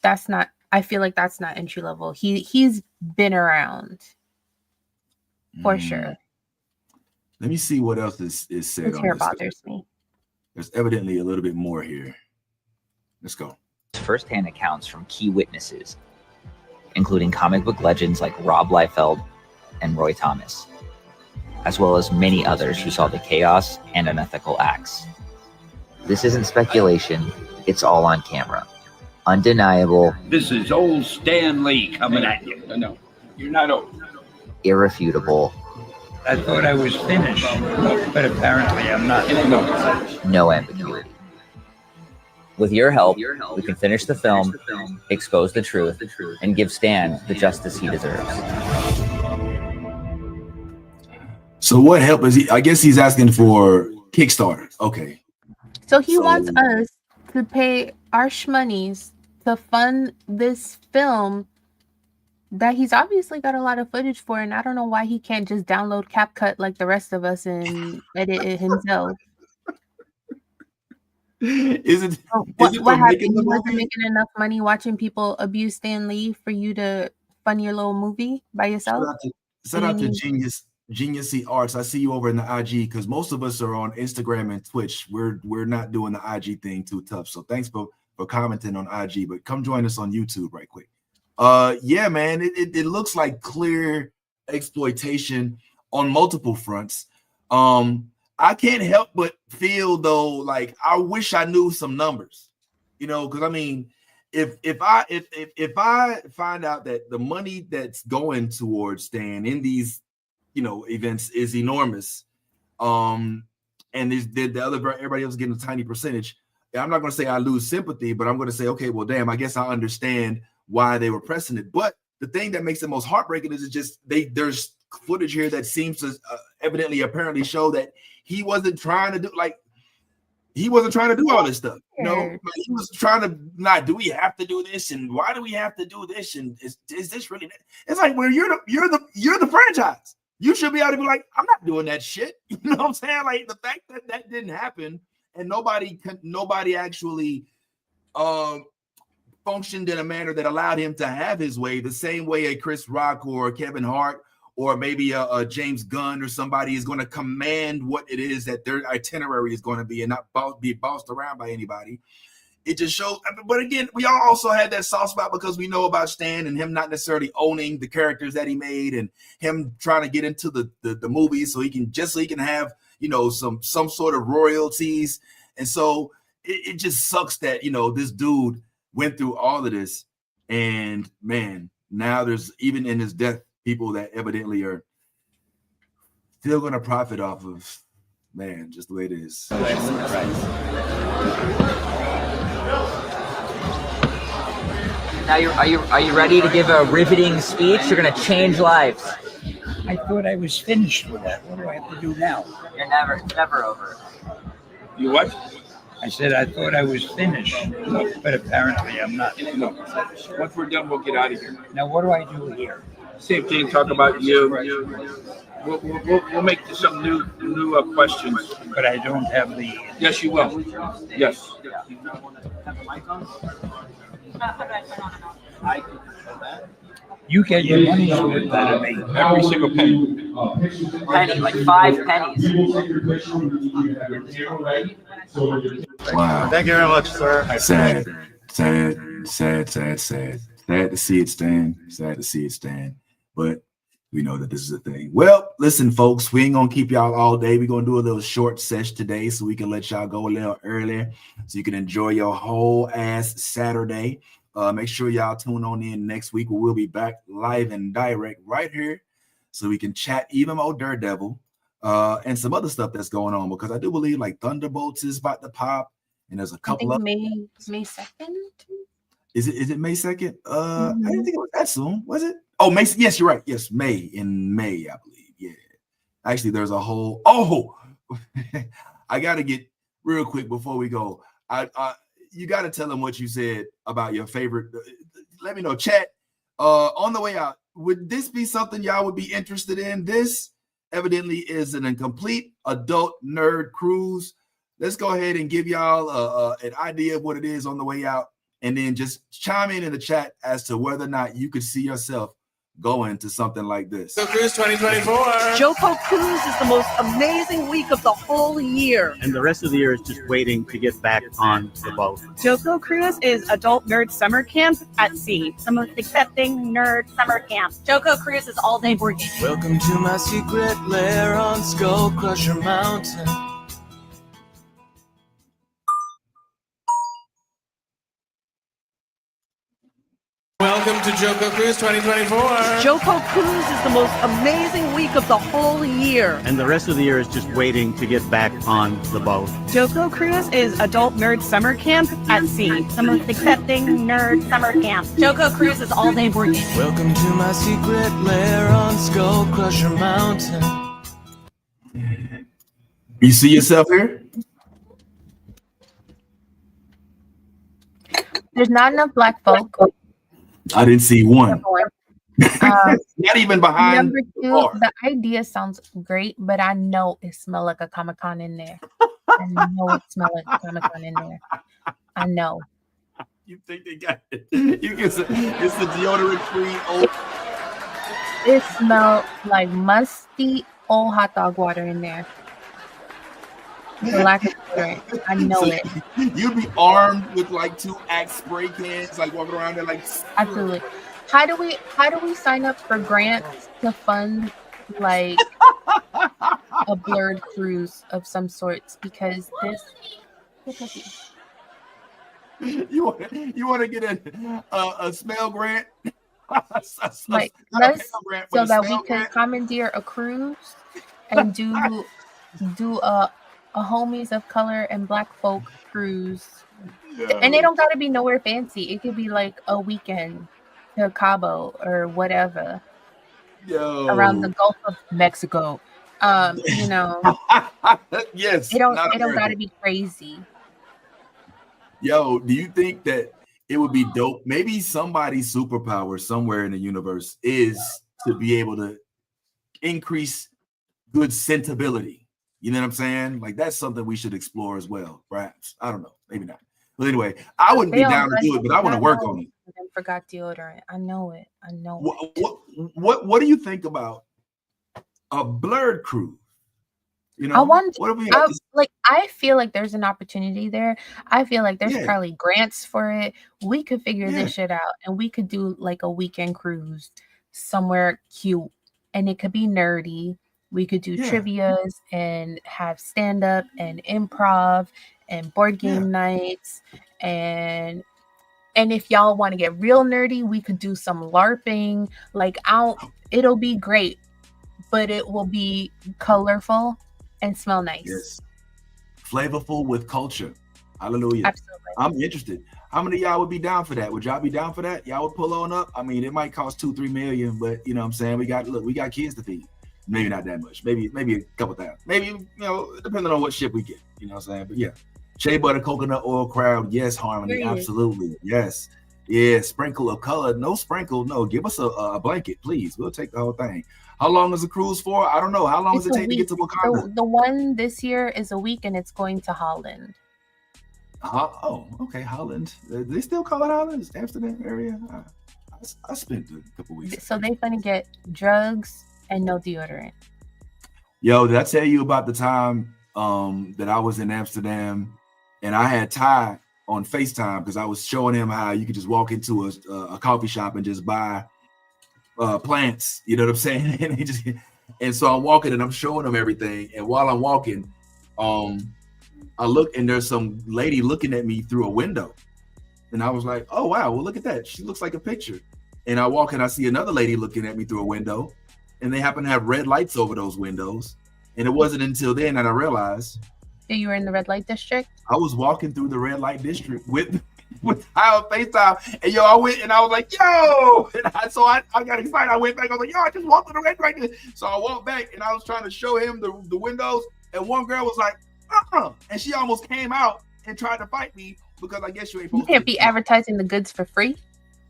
that's not, I feel like that's not entry level. He's been around for sure. Let me see what else is said. His hair bothers me. There's evidently a little bit more here. Let's go. First-hand accounts from key witnesses, including comic book legends like Rob Liefeld and Roy Thomas, as well as many others who saw the chaos and unethical acts. This isn't speculation, it's all on camera. Undeniable. This is old Stan Lee coming at you. No, you're not old. Irrefutable. I thought I was finished, but apparently I'm not. No ambiguity. With your help, we can finish the film, expose the truth, and give Stan the justice he deserves. So what help is he? I guess he's asking for Kickstarter. Okay. So he wants us to pay our shmoneys to fund this film that he's obviously got a lot of footage for, and I don't know why he can't just download CapCut like the rest of us and edit it himself. Is it? What for happened? making the You wasn't movie? making enough money watching people abuse Stan Lee for you to fund your little movie by yourself? Shout out to Geniusy Arts. I see you over in the IG because most of us are on Instagram and Twitch. We're not doing the IG thing too tough. So thanks for commenting on IG, but come join us on YouTube right quick. Yeah, man, it looks like clear exploitation on multiple fronts. I can't help but feel though like I wish I knew some numbers, because I mean, if I find out that the money that's going towards Stan in these events is enormous, and the other everybody else getting a tiny percentage, I'm not going to say I lose sympathy, but I'm going to say, okay, well, damn, I guess I understand why they were pressing it. But the thing that makes it most heartbreaking is there's footage here that seems to apparently show that he wasn't trying to do all this stuff. He was trying to not, do we have to do this, and why do we have to do this, and is this really? It's like, well, you're the franchise. You should be able to be like, I'm not doing that shit. You know what I'm saying? Like the fact that didn't happen and nobody actually functioned in a manner that allowed him to have his way, the same way a Chris Rock or Kevin Hart or maybe a James Gunn or somebody is going to command what it is that their itinerary is going to be and not be bossed around by anybody. It just shows. But again, we all also had that soft spot because we know about Stan and him not necessarily owning the characters that he made and him trying to get into the movies so he can have some sort of royalties. And so it just sucks that this dude went through all of this, and man, now there's even in his death people that evidently are still going to profit off of, man, just the way it is. Now, are you ready to give a riveting speech? You're going to change lives. I thought I was finished with that. What do I have to do now? You're never over. You what? I said I thought I was finished, but apparently I'm not. No. Once we're done, we'll get out of here. Now, what do I do here? Same thing. Talk about you. We'll make some new questions. But I don't have the. Yes, you will. Yes. You get your money's worth out of me. Every single penny. Penny, like 5 pennies. Wow. Thank you very much, sir. Sad to see it, Stan. Sad to see it, Stan. But we know that this is a thing. Well, listen, folks, we ain't gonna keep y'all all day. We're gonna do a little short sesh today so we can let y'all go a little earlier so you can enjoy your whole ass Saturday. Make sure y'all tune on in next week where we'll be back live and direct right here so we can chat even more Daredevil and some other stuff that's going on, because I do believe like Thunderbolts is about to pop and there's a couple of May 2nd. Is it May 2nd? I didn't think it was that soon, was it? Oh, May. Yes, you're right. Yes, May, I believe. Yeah. Actually, there's a whole I gotta get real quick before we go. You got to tell them what you said about your favorite. Let me know, chat. On the way out, would this be something y'all would be interested in? This evidently is an incomplete adult nerd cruise. Let's go ahead and give y'all an idea of what it is on the way out, and then just chime in the chat as to whether or not you could see yourself going to something like this. So Cruise 2024. JoCo Cruise is the most amazing week of the whole year. And the rest of the year is just waiting to get back on the boat. JoCo Cruise is adult nerd summer camp at sea. The most accepting nerd summer camp. JoCo Cruise is all day board game. Welcome to my secret lair on Skull Crusher Mountain. Welcome to JoCo Cruise 2024. JoCo Cruise is the most amazing week of the whole year. And the rest of the year is just waiting to get back on the boat. JoCo Cruise is adult nerd summer camp at sea. The most accepting nerd summer camp. JoCo Cruise is all day board game. Welcome to my secret lair on Skull Crusher Mountain. You see yourself here? There's not enough black folk. I didn't see one. Not even behind. Number two, the idea sounds great, but I know it smells like a Comic-Con in there. I know it smells like Comic-Con in there. I know. You think they got it? You get it's the deodorant-free old. It smells like musty old hot dog water in there. The lack of deodorant. I know So it. You'd be armed with like 2 Axe spray cans, like walking around there like. Absolutely. How do we sign up for grants to fund like a blurred cruise of some sorts? Because this. You want to get a smell grant? Like let's so that we can commandeer a cruise and do a homies of color and black folk cruise. And they don't got to be nowhere fancy. It could be like a weekend to Cabo or whatever. Around the Gulf of Mexico. You know. Yes. It don't got to be crazy. Yo, do you think that it would be dope? Maybe somebody's superpower somewhere in the universe is to be able to increase good scentability. You know what I'm saying? Like that's something we should explore as well, perhaps. I don't know, maybe not. But anyway, I wouldn't be down to do it, but I want to work on it. I forgot deodorant. I know it. What do you think about a blurred cruise? You know, I feel like there's an opportunity there. I feel like there's probably grants for it. We could figure this shit out, and we could do like a weekend cruise somewhere cute, and it could be nerdy. We could do trivias and have stand up and improv and board game nights, and if y'all want to get real nerdy, we could do some LARPing. Like it'll be great, but it will be colorful and smell nice. Yes. Flavorful with culture. Hallelujah. Absolutely. I'm interested. How many of y'all would be down for that? Would y'all be down for that? Y'all would pull on up? I mean, it might cost $2-3 million, but you know what I'm saying? We got kids to feed. Maybe not that much. Maybe a couple thousand. Maybe, you know, depending on what ship we get. You know what I'm saying? But yeah. Shea butter, coconut oil crowd. Yes, Harmony. Absolutely. Yes. Yeah. Sprinkle of color. No sprinkle. No. Give us a blanket, please. We'll take the whole thing. How long is the cruise for? I don't know. How long does it take to get to Wakanda? The one this year is a week, and it's going to Holland. Oh, okay. Holland. They still call it Holland? It's Amsterdam area? I spent a couple weeks. So they're going to get drugs and no deodorant. Yo, did I tell you about the time that I was in Amsterdam and I had Ty on FaceTime because I was showing him how you could just walk into a coffee shop and just buy plants, you know what I'm saying? And so I'm walking and I'm showing them everything. And while I'm walking, I look and there's some lady looking at me through a window. And I was like, oh, wow, well, look at that. She looks like a picture. And I walk and I see another lady looking at me through a window. And they happen to have red lights over those windows. And it wasn't until then that I realized that you were in the red light district. I was walking through the red light district with Ty on FaceTime, and yo, I went and I was like, yo, and I got excited. I went back. I was like, yo, I just walked through the red light. So I walked back and I was trying to show him the windows, and one girl was like, and she almost came out and tried to fight me because I guess you ain't supposed to be advertising the goods for free.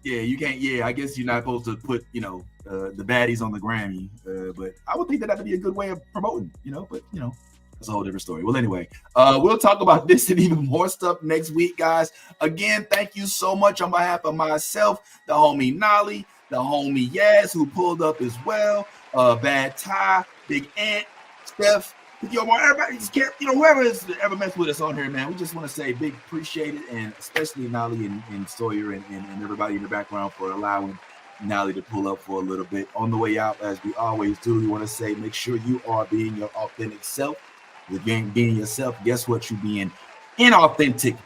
Yeah, you can't. Yeah, I guess you're not supposed to put, you know, the baddies on the Grammy. But I would think that'd be a good way of promoting, you know. But you know, that's a whole different story. Well, anyway, we'll talk about this and even more stuff next week, guys. Again, thank you so much on behalf of myself, the homie Nolly, the homie Yaz, who pulled up as well. Bad Ty, Big Ant, Steph. Yo, everybody just care, you know, whoever has ever messed with us on here, man, we just want to say big appreciate it, and especially Nolly and Sawyer and everybody in the background for allowing Nolly to pull up for a little bit. On the way out, as we always do, we want to say make sure you are being your authentic self. With being yourself, guess what? You being inauthentic,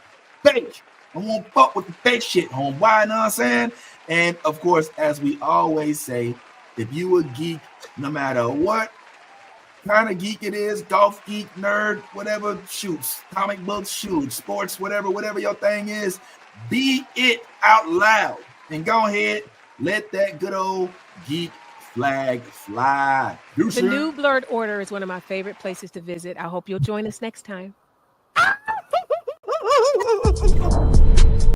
fake. I won't fuck with the fake shit, home. Why? Know what I'm saying? And of course, as we always say, if you a geek, no matter what kind of geek it is, golf geek, nerd, whatever, shoots, comic books, shoots, sports, whatever your thing is, be it out loud. And go ahead, let that good old geek flag fly. The new Blurred Order is one of my favorite places to visit. I hope you'll join us next time.